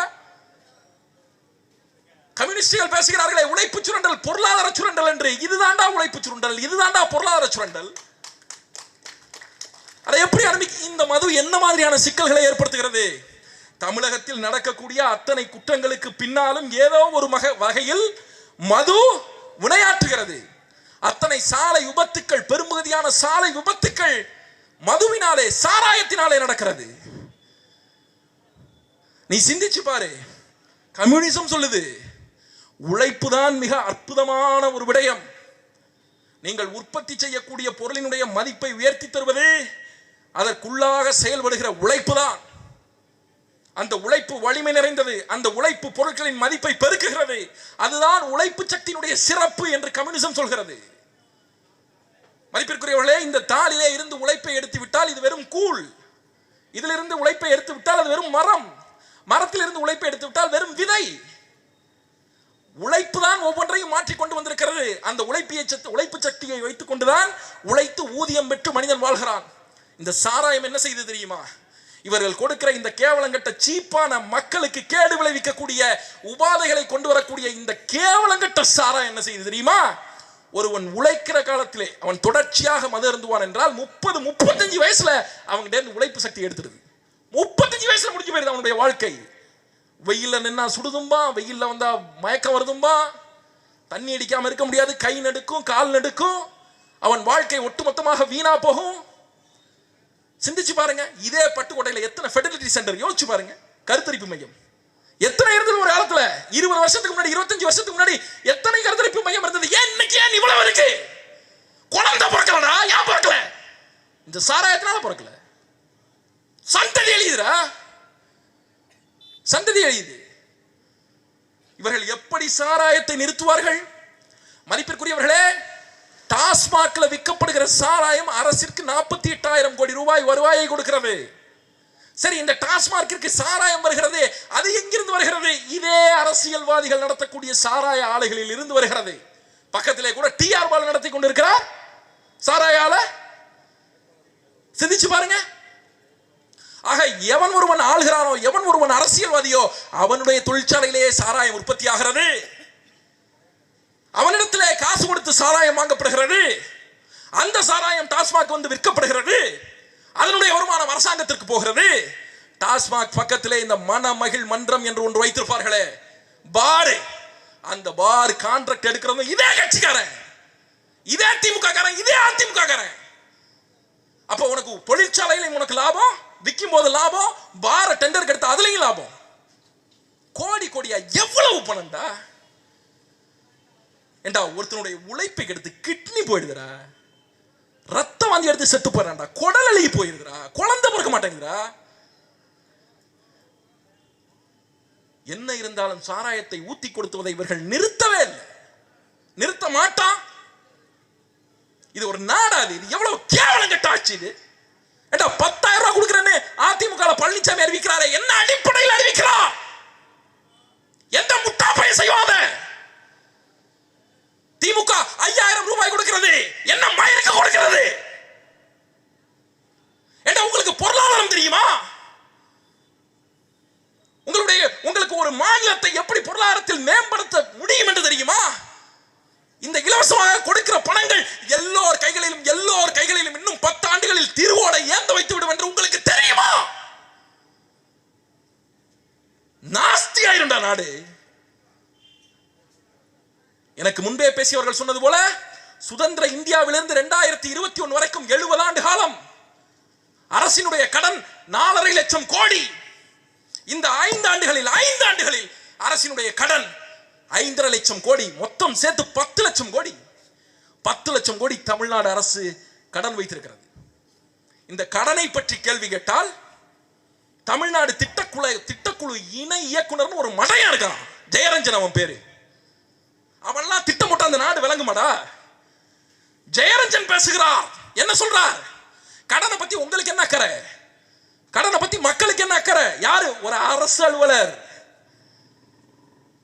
கம்யூனிஸ்டுகள் பேசுகிறார்களே உழைப்பு சுரண்டல், பொருளாதார சுரண்டல் என்று. இதுதான்டா உழைப்பு சுரண்டல், இதுதான்டா பொருளாதார சுரண்டல். அதை எப்படி ஆரம்பிக்க? இந்த மது என்ன மாதிரியான சிக்கல்களை ஏற்படுத்துகிறது? தமிழகத்தில் நடக்கக்கூடிய அத்தனை குற்றங்களுக்கு பின்னாலும் ஏதோ ஒரு வகையில் மது விளையாட்டுகிறது. அத்தனை சாலை விபத்துக்கள், பெரும்பகுதியான சாலை விபத்துக்கள் மதுவினாலே, சாராயத்தினாலே நடக்கிறது. நீ சிந்திச்சு பாரு. கம்யூனிசம் சொல்லுது உழைப்பு தான் மிக அற்புதமான ஒரு விடயம். நீங்கள் உற்பத்தி செய்யக்கூடிய பொருளினுடைய மதிப்பை உயர்த்தி தருவது அதற்குள்ளாக செயல்படுகிற உழைப்பு தான். அந்த உழைப்பு வலிமை நிறைந்தது. அந்த உழைப்பு பொருட்களின் மதிப்பை பெருக்குகிறது. அதுதான் உழைப்பு சக்தியினுடைய சிறப்பு என்று கம்யூனிசம் சொல்கிறது. மதிப்பிற்குரியவர்களே, இந்த தாளிலே இருந்து உழைப்பை எடுத்து விட்டால் இது வெறும் கூழ். இதிலிருந்து உழைப்பை எடுத்து விட்டால் அது வெறும் மரம். மரத்திலிருந்து உழைப்பை எடுத்து விட்டால் வெறும் விதை. உழைப்பு தான் ஒவ்வொன்றையும் மாற்றி கொண்டு வந்திருக்கிறது. அந்த உழைப்பு சக்தியை வைத்துக் கொண்டுதான் உழைத்து ஊதியம் பெற்று மனிதன் வாழ்கிறான். இந்த சாராயம் என்ன செய்து தெரியுமா? இவர்கள் கொடுக்கிற இந்த கேவலங்கட்ட சீப்பான, மக்களுக்கு கேடு விளைவிக்கக்கூடிய உபாதைகளை கொண்டு வரக்கூடிய இந்த கேவலங்கட்ட சாராயம் என்ன செய்து தெரியுமா? ஒருவன் உழைக்கிற காலத்திலே அவன் தொடர்ச்சியாக மது அருந்துவான் என்றால் 30-35 வயசுல அவங்கிட்ட இருந்து உழைப்பு சக்தி எடுத்துருது. 35 வயசுல முடிஞ்சு போயிருது அவனுடைய வாழ்க்கை. வெயில்ல நின்னா சுடுதும்பா, வெயில்ல வந்தா மயக்கம் வருதும்பா, தண்ணி அடிக்காம இருக்க முடியாது, கை நடுக்கும், கால் நடுக்கும், அவன் வாழ்க்கை ஒட்டுமொத்தமாக வீணா போகும். சிந்திச்சு பாருங்க. இதே பட்டுக்கோட்டையில எத்தனை ஃபெர்டிலிட்டி சென்டர் யோசிச்சு பாருங்க. கருத்தரிப்பு மையம் எத்தனை இருந்தது ஒரு காலத்துல? 20 வருஷத்துக்கு முன்னாடி, 25 வருஷத்துக்கு முன்னாடி எத்தனை கருத்தரிப்பு மையம் இருந்தது? இன்னைக்கு ஏன் இவ்வளவு இருக்கு? குழந்தை பிறக்கலடா. ஏன் பிறக்கல? இந்த சாராயத்தினால பிறக்கல. சந்ததி எழுதுறா, சந்ததி எழுது. இவர்கள் எப்படி சாராயத்தை நிறுத்துவார்கள்? மதிப்பிற்குரியவர்களே, டாஸ்மாக்ல விற்கப்படுகிற சாராயம் அரசிற்கு 48,000 கோடி ரூபாய் வருவாயை கொடுக்கிறது. சரி, இந்த டாஸ்மார்க்கிற்கு சாராயம் வருகிறது, அது எங்கிருந்து வருகிறது? இதே அரசியல்வாதிகள் நடத்தக்கூடிய சாராய ஆலைகளில் இருந்து வருகிறது. பக்கத்திலே கூட டிஆர் பால் நடத்தி கொண்டிருக்கிறார் சாராய ஆலை. சிந்திச்சு பாருங்க. ஆக எவன் ஒருவன் ஆளுகிறானோ, எவன் ஒருவன் அரசியல்வாதியோ, அவனுடைய தொழிற்சாலையிலேயே சாராயம் உற்பத்தி ஆகிறது. அவனிடத்திலே காசு கொடுத்து சாராயம் வாங்கப்படுகிறது. அந்த சாராயம் டாஸ்மாக் வந்து விற்கப்படுகிறது. அதனுடைய வருமானம் அரசாங்கத்திற்கு போகிறது. டாஸ்மாக் பக்கத்திலே இந்த மனமகிழ் மன்றம் என்று ஒன்று வைத்திருப்பார்களே, பார், அந்த பார் கான்ட்ராக்ட் எடுக்கிறது இதே கட்சிக்காரன், இதே திமுக காரன், இதே அதிமுக காரன். அப்ப உனக்கு தொழிற்சாலையில உனக்கு லாபம், விற்கும் போது லாபம், பார டெண்டர் எடுத்து அதுலயும் லாபம். கோடி கோடியா எவ்வளவு பணம்டா ஏண்டா. ஒருத்தனுடைய உழைப்பை எடுத்து கிட்னி போயிடுதுடா, ரத்தம் வாந்தி எடுத்து செத்து போயிடா, குடல் அழுகி போயிருதுடா, குழந்தை பிறக்க மாட்டேங்குதுடா. என்ன இருந்தாலும் சாராயத்தை ஊத்தி கொடுத்துவதை இவர்கள் நிறுத்தவே இல்லை, நிறுத்த மாட்டான். இது ஒரு நாடாது, இது எவ்வளவு கேவலம் கட்ட ஆட்சி இது. 10,000 ரூபாய் கொடுக்கிறேன்னு அதிமுக பழனிசாமி அறிவிக்கிறாரே, என்ன அடிப்படையில் அறிவிக்கிறார்? எந்த முட்டா பைய செய்வாத? திமுக 5,000 ரூபாய் கொடுக்கிறது, என்ன மயிருக்கு கொடுக்கிறது? உங்களுக்கு பொருளாதாரம் தெரியுமா? உங்களுக்கு ஒரு மாநிலத்தை எப்படி பொருளாதாரத்தில் மேம்படுத்த முடியும் என்று தெரியுமா? இந்த இலவசமாக கொடுக்கிற பணங்கள் எல்லோர் கைகளிலும் இன்னும் 10 ஆண்டுகளில் திருவோடை ஏந்த வைத்து விடும் என்று உங்களுக்கு தெரியுமா? நாஸ்தி ஆயிருண்டா நாடு. எனக்கு முன்பே பேசியவர்கள் சொன்னது போல, சுதந்திர இந்தியாவிலிருந்து 2021 வரைக்கும் 70 ஆண்டு காலம் அரசினுடைய கடன் 4.5 லட்சம் கோடி. இந்த 5 ஆண்டுகளில் அரசினுடைய கடன் 5.5 லட்சம் கோடி, மொத்தம் சேர்த்து 10 லட்சம் கோடி. 10 லட்சம் கோடி தமிழ்நாடு அரசு கடன் வைத்திருக்கிறது. இந்த கடனை பற்றி கேள்வி கேட்டால், தமிழ்நாடு திட்டக்குழு இணை இயக்குனர் ஒரு மடையா இருக்கான், ஜெயரஞ்சன் அவன் பேரு. அவன்லாம் திட்டம் போட்ட அந்த நாடு விளங்குமாடா? ஜெயரஞ்சன் பேசுகிறார், என்ன சொல்றார்? கடனை பத்தி உங்களுக்கு என்ன அக்கறை? கடனை பத்தி மக்களுக்கு என்ன அக்கறை? யாரு? ஒரு அரசு அலுவலர்.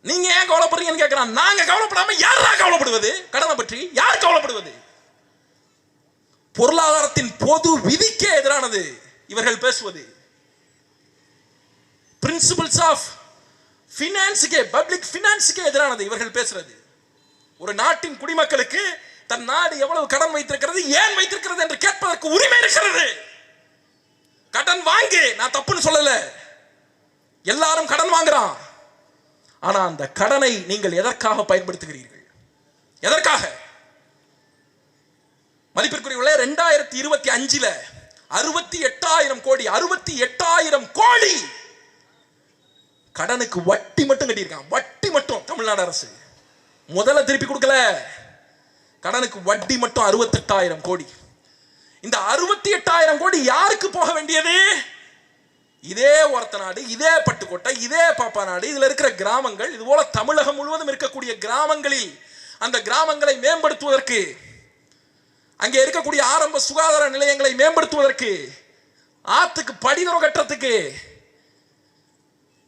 நீங்க ஏன் கவலைப்படுறீங்கன்னு கேட்கிறான். நாங்க கவலைப்படாம யாரா கவலைப்படுவது? கடனை பற்றி யார் கவலைப்படுவது? பொருளாதாரத்தின் பொது விதிக்கே எதிரானது இவர்கள் பேசுவது. பிரின்சிபல்ஸ் ஆஃப் பினான்ஸுக்கே, பப்ளிக் பினான்ஸுக்கே எதிரானது இவர்கள் பேசுறது. ஒரு நாட்டின் குடிமக்களுக்கு தன் நாடு எவ்வளவு கடன் வைத்திருக்கிறது, ஏன் வைத்திருக்கிறது என்று கேட்பதற்கு உரிமை இருக்கிறது. கடன் வாங்கு, நான் தப்புன்னு சொல்லல, எல்லாரும் கடன் வாங்குறான். ஆனா அந்த கடனை நீங்கள் எதற்காக பயன்படுத்துகிறீர்கள்? எதற்காக? மதிப்பிற்குரியவர்களே, 2025 68,000 கோடி, 68,000 கோடி கடனுக்கு வட்டி மட்டும் கட்டியிருக்கான். வட்டி மட்டும் தமிழ்நாடு அரசு முதல்ல திருப்பி கொடுக்கல, கடனுக்கு வட்டி மட்டும் 68,000 கோடி. இந்த 68,000 கோடி யாருக்கு போக வேண்டியது? இதே ஒரத்த நாடு, இதே பட்டுக்கோட்டை, இதே பாப்பா நாடு, இதுல இருக்கிற கிராமங்கள், இது போல தமிழகம் முழுவதும் இருக்கக்கூடிய கிராமங்களில் அந்த கிராமங்களை மேம்படுத்துவதற்கு, அங்கே இருக்கக்கூடிய ஆரம்ப சுகாதார நிலையங்களை மேம்படுத்துவதற்கு, ஆத்துக்கு படிதுறை கட்டுறதுக்கு,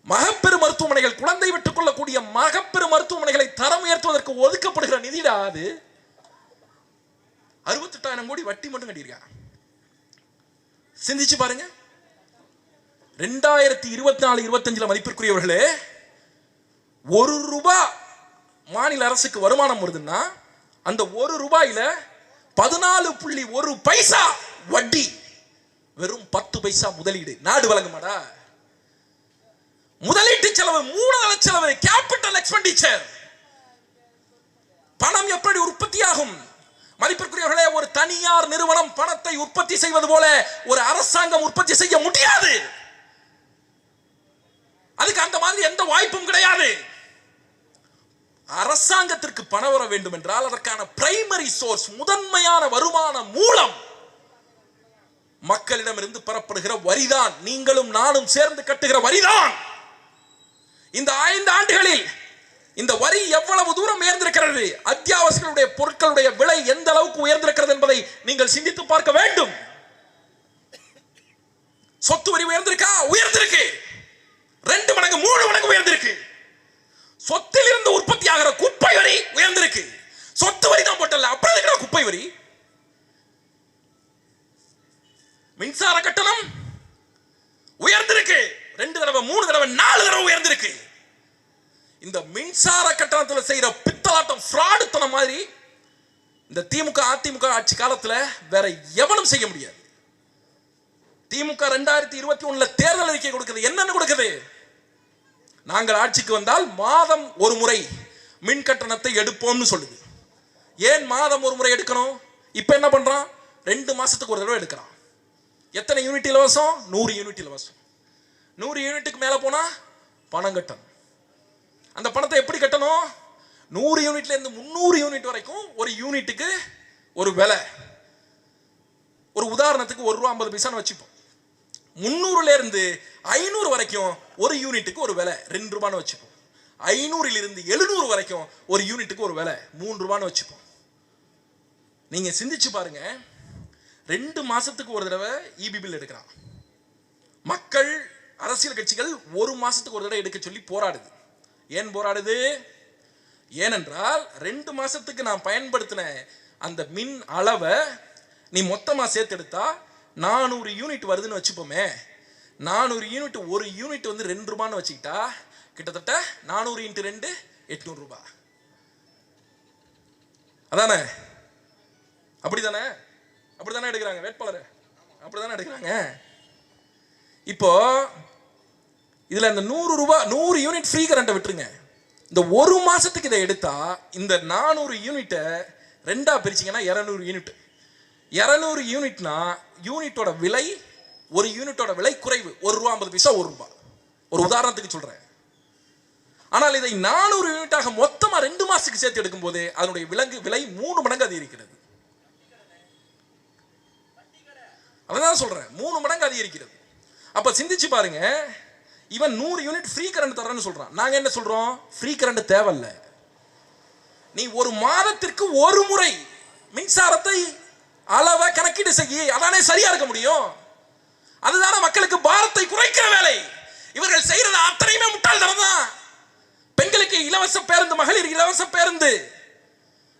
மகப்பெரு மருத்துவமனைகள், குழந்தை விட்டுக் கொள்ளக்கூடிய மகப்பெரு மருத்துவமனைகளை தரம் உயர்த்துவதற்கு ஒதுக்கப்படுகிற நிதிடா அது. 68,000 கோடி வட்டி மட்டும் கட்டியிருக்காங்க. சிந்திச்சு பாருங்க. 2024-25 மதிப்பிற்குரியவர்களே, 1 ரூபாய் மாநில அரசுக்கு வருமானம் வருதுன்னா அந்த 1 ரூபாயில 14.1 பைசா வட்டி, வெறும் 10 பைசா முதலீடு. நாடு வழங்குமாடா? முதலீட்டு செலவு, மூலதன செலவு, கேபிட்டல் எக்ஸ்பெண்டிச்சர். பணம் எப்படி உற்பத்தியாகும்? மதிப்பிற்குரியவர்களே, ஒரு தனியார் நிறுவனம் பணத்தை உற்பத்தி செய்வது போல ஒரு அரசாங்கம் உற்பத்தி செய்ய முடியாது. அதுக்கு அந்த மாதிரி எந்த வாய்ப்பும் கிடையாது. அரசாங்கத்திற்கு பணம் வர வேண்டும் என்றால் அதற்கான பிரைமரி சோர்ஸ், முதன்மையான வருமான மூலம் மக்களிடமிருந்து பெறப்படுகிற வரிதான். நீங்களும் நானும் சேர்ந்து கட்டுகிற வரிதான். இந்த 5 ஆண்டுகளில் இந்த வரி எவ்வளவு தூரம் உயர்ந்திருக்கிறது, அத்தியாவசிய பொருட்களுடைய விலை எந்த அளவுக்கு உயர்ந்திருக்கிறது என்பதை நீங்கள் சிந்தித்து பார்க்க வேண்டும். சொத்து வரி உயர்ந்திருக்கா? உயர்ந்திருக்கு. 2 மடங்கு 3 மடங்கு உயர்ந்திருக்கு. சொத்தில் இருந்து உற்பத்தி ஆகிற குப்பை வரி உயர்ந்திருக்கு. சொத்து வரி தான் போட்டல, அப்புறம் இருக்கிற குப்பை வரி. மின்சார கட்டணம் உயர்ந்திருக்கு. 2 தடவை 3 தடவை 4 தடவை உயர்ந்திருக்கு. இந்த மின்சார கட்டணத்தில் செய்யற பித்தலாட்டம், ஃப்ராடுத்தனம் மாதிரி இந்த திமுக அதிமுக ஆட்சி காலத்தில் வேற எவனும் செய்ய முடியாது. திமுக 2021 தேர்தல் அறிக்கை கொடுக்குது. என்னன்னு கொடுக்குது? நாங்கள் ஆட்சிக்கு வந்தால் மாதம் ஒரு முறை மின் கட்டணத்தை எடுப்போம்னு சொல்லுது. ஏன் மாதம் ஒரு முறை எடுக்கணும்? இப்ப என்ன பண்றான்? 2 மாசத்துக்கு ஒரு தடவை எடுக்கிறான். எத்தனை யூனிட் இலவசம்? 100 யூனிட் இலவசம். 100 யூனிட்டுக்கு மேல போனா பணம் கட்டணும். அந்த பணத்தை எப்படி கட்டணும்? 100 யூனிட்ல இருந்து 300 யூனிட் வரைக்கும் ஒரு யூனிட்டுக்கு ஒரு விலை. ஒரு உதாரணத்துக்கு ₹1.50 வச்சுப்போம். 300ல இருந்து 500 வரைக்கும் ஒரு யூனிட்டுக்கு ஒரு விலை ₹2 வச்சுப்போம். 500ல் இருந்து 700 வரைக்கும் ஒரு யூனிட்டுக்கு ஒரு விலை ₹3 வச்சுப்போம். நீங்க சிந்திச்சு பாருங்க, 2 மாசத்துக்கு ஒரு தடவை இபி பில் எடுக்கிறான். மக்கள், அரசியல் கட்சிகள் 1 மாசத்துக்கு ஒரு தடவை எடுக்க சொல்லி போராடுது. ஏன் போராடுது? ஏனென்றால் 2 மாசத்துக்கு நான் பயன்படுத்தின அந்த மின் அளவை நீ மொத்தமா சேர்த்து எடுத்தா 400 யூனிட் வருதுன்னு வச்சுப்போமே. 400 யூனிட், ஒரு யூனிட் வந்து ₹2 வச்சுக்கிட்டா கிட்டத்தட்ட 400 × 2 ₹800. அதானே? அப்படிதானே? அப்படிதானே எடுக்கிறாங்க வேட்பாளர், அப்படிதானே எடுக்கிறாங்க. இப்போ இதுல இந்த ₹100 யூனிட் ஃப்ரீ கரண்ட்டை விட்டுருங்க. இந்த 1 மாசத்துக்கு இதை எடுத்தா இந்த 400 யூனிட்டை 2ஆ பிரிச்சிங்கன்னா 200 யூனிட். 200 யூனிட்னா யூனிட்டோட விலை, ஒரு யூனிட்டோட விலை குறைவு, ₹1.50 ₹1. ஒரு உதாரணத்துக்கு சொல்றேன். ஆனால் இதை 400 யூனிட்டாக மொத்தமா 2 மாசத்துக்கு சேர்த்து எடுக்கும் போது அதனுடைய விலை 3 மடங்கு அதிகரிக்கிறது. அதான் சொல்றேன், 3 மடங்கு அதிகரிக்கிறது. அப்ப சிந்திச்சு பாருங்க, இவன் 100 யூனிட் ஃப்ரீ கரண்ட் தரேன்னு சொல்றான். நாங்க என்ன சொல்றோம்? ஃப்ரீ கரண்ட் தேவையில்ல. நீ ஒரு மாதத்திற்கு ஒரு முறை மின்சாரத்தை அளவை கணக்கீடு செய்ய, அதானே சரியா இருக்க முடியும். அதுதானே மக்களுக்கு பாரத்தை குறைக்கிற வேலை. இவர்கள் செய்யறது அத்தனையுமே முட்டாள்தனம் தான். பெண்களுக்கு இலவச பேருந்து, மகளிர் இலவச பேருந்து,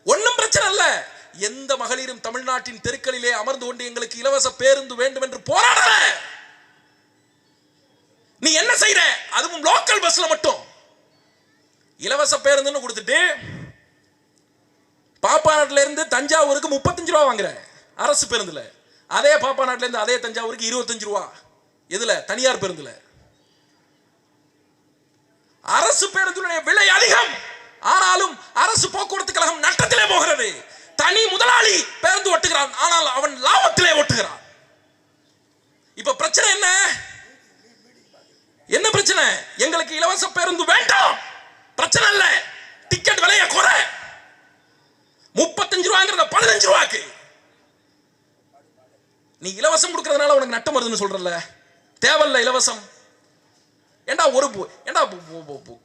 ஒன்னும் பிரச்சனை இல்ல. எந்த மகளிரும் தமிழ்நாட்டின் தெருக்களிலே அமர்ந்து கொண்டு எங்களுக்கு இலவச பேருந்து வேண்டும் என்று போராடல. நீ என்ன செய்யற? அதுவும் லோக்கல் பஸ்ல மட்டும் இலவச பேருந்துன்னு கொடுத்துட்டு பாப்பாநாட்டுல இருந்து தஞ்சாவூருக்கு ₹35 வாங்குற அரசு பேருந்துல. அதே பாப்பாநாட்டுல இருந்து அதே தஞ்சாவூருக்கு ₹25. எதுல? தனியார் பேருந்துல. அரசு பேருந்துடைய விலை அதிகம். ஆனாலும் அரசு போக்குவரத்து கழகம் நட்டத்திலே போகிறது. தனி முதலாளி பேருந்து ஓட்டுகிறான், ஆனால் அவன் லாபத்திலே ஓட்டுகிறான். இப்ப பிரச்சனை என்ன? என்ன பிரச்சனை? எங்களுக்கு இலவச பேருந்து வேண்டாம், பிரச்சனை இல்ல, டிக்கெட் விலையை குறை, ₹35 ₹15. நீ இலவசம் கொடுக்கறதுனால உனக்கு நட்டம் வருதுன்னு சொல்றல, தேவையில்ல இலவசம். ஏண்டா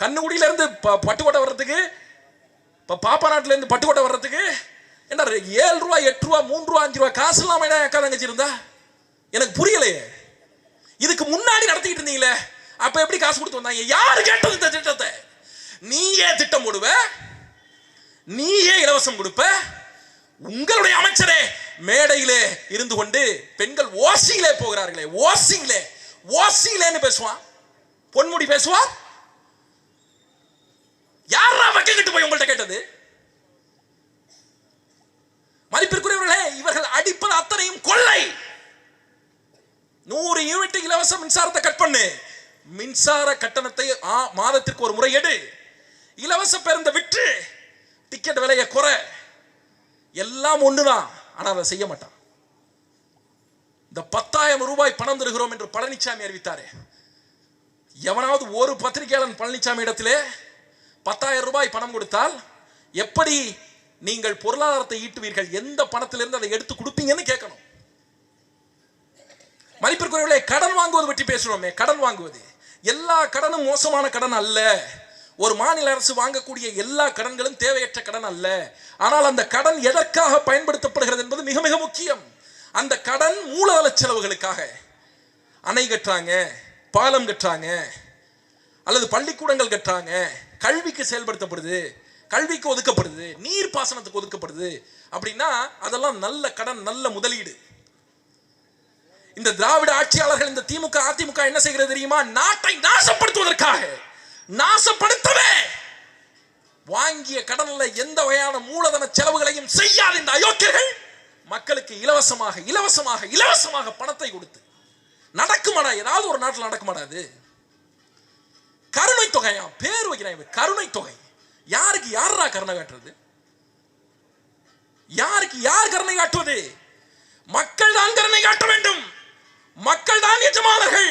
கண்ணுகுடியில இருந்து பட்டுக்கோட்டை வர்றதுக்கு, பாப்பாநாட்டுல இருந்து பட்டுக்கோட்டை வர்றதுக்கு ஏண்டா ₹7 ₹8 ₹3 ₹5 காசு இல்லாம அக்கா தங்கச்சி இருந்தா? எனக்கு புரியலையே. இதுக்கு முன்னாடி நடத்திட்டு இருந்தீங்களே, அப்ப எப்படி காசு கொடுத்து வந்தாங்க? யாரு கேட்டது இந்த திட்டத்தை? நீயே திட்டம் போடுவ, நீயே இலவசம் கொடுப்ப. உங்களுடைய அமைச்சரே மேடையிலே இருந்து கொண்டு பெண்கள் ஓசியிலே போகிறார்களே, ஓசியிலேன்னு பேசுவான், பொன்முடி பேசுவார். யாரா வக்கிட்டு போய் உங்கள்கிட்ட கேட்டது? மதிப்பிற்குரியவர்களே, இவர்கள் அடிப்பது அத்தனையும் கொள்ளை. 100 யூனிட் இலவச மின்சாரத்தை கட் பண்ணு, மின்சார கட்டணத்தை மாதத்திற்கு ஒரு முறை எடு, இலவச பேருந்தை விற்று, டிக்கெட் விலையை குறை. எல்லாம் ஒண்ணுதான், ஆனா அதை செய்ய மாட்டான். இந்த ₹10,000 பணம் தருகிறோம் என்று பழனிசாமி அறிவித்தாரே, எவனாவது ஒரு பத்திரிகையாளன் பழனிசாமி இடத்திலே ₹10,000 பணம் கொடுத்தால் எப்படி நீங்கள் பொருளாதாரத்தை ஈட்டுவீர்கள், எந்த பணத்திலிருந்து அதை எடுத்து கொடுப்பீங்கன்னு கேட்கணும். மதிப்பிற்குரியவர்களே, கடன் வாங்குவது பற்றி பேசுறோமே, கடன் வாங்குவது, எல்லா கடனும் மோசமான கடன் அல்ல. ஒரு மாநில அரசு வாங்கக்கூடிய எல்லா கடன்களும் தேவையற்ற கடன் அல்ல. ஆனால் அந்த கடன் எதற்காக பயன்படுத்தப்படுகிறது என்பது மிக மிக முக்கியம். அந்த கடன் மூலதன செலவுகளுக்காக, அணை கட்டுறாங்க, பாலம் கட்டுறாங்க, அல்லது பள்ளிக்கூடங்கள் கட்டுறாங்க, கல்விக்கு செயல்படுத்தப்படுது, கல்விக்கு ஒதுக்கப்படுது, நீர் பாசனத்துக்கு ஒதுக்கப்படுது அப்படின்னா அதெல்லாம் நல்ல கடன், நல்ல முதலீடு. இந்த திராவிட ஆட்சியாளர்கள், இந்த திமுக அதிமுக என்ன செய்கிறது தெரியுமா? நாட்டை நாசப்படுத்துவதற்காக, நாசப்படுத்தவே வாங்கிய கடன்ல எந்த வகையான மூலதன செலவுகளையும் செய்யாத இந்த அயோக்கியர்கள் மக்களுக்கு இலவசமாக பணத்தை கொடுத்து நடக்குமாடா? ஏதாவது ஒரு நாட்டில் நடக்குமாடா? அது கருணை தொகையா பேர் வைக்கிறாங்க. கருணை தொகை. யாருக்கு யாரா கருணை காட்டுறது? யாருக்கு யார் கருணை காட்டுவது? மக்கள் தான் கருணை காட்ட வேண்டும். மக்கள் தான் எஜமானர்கள்.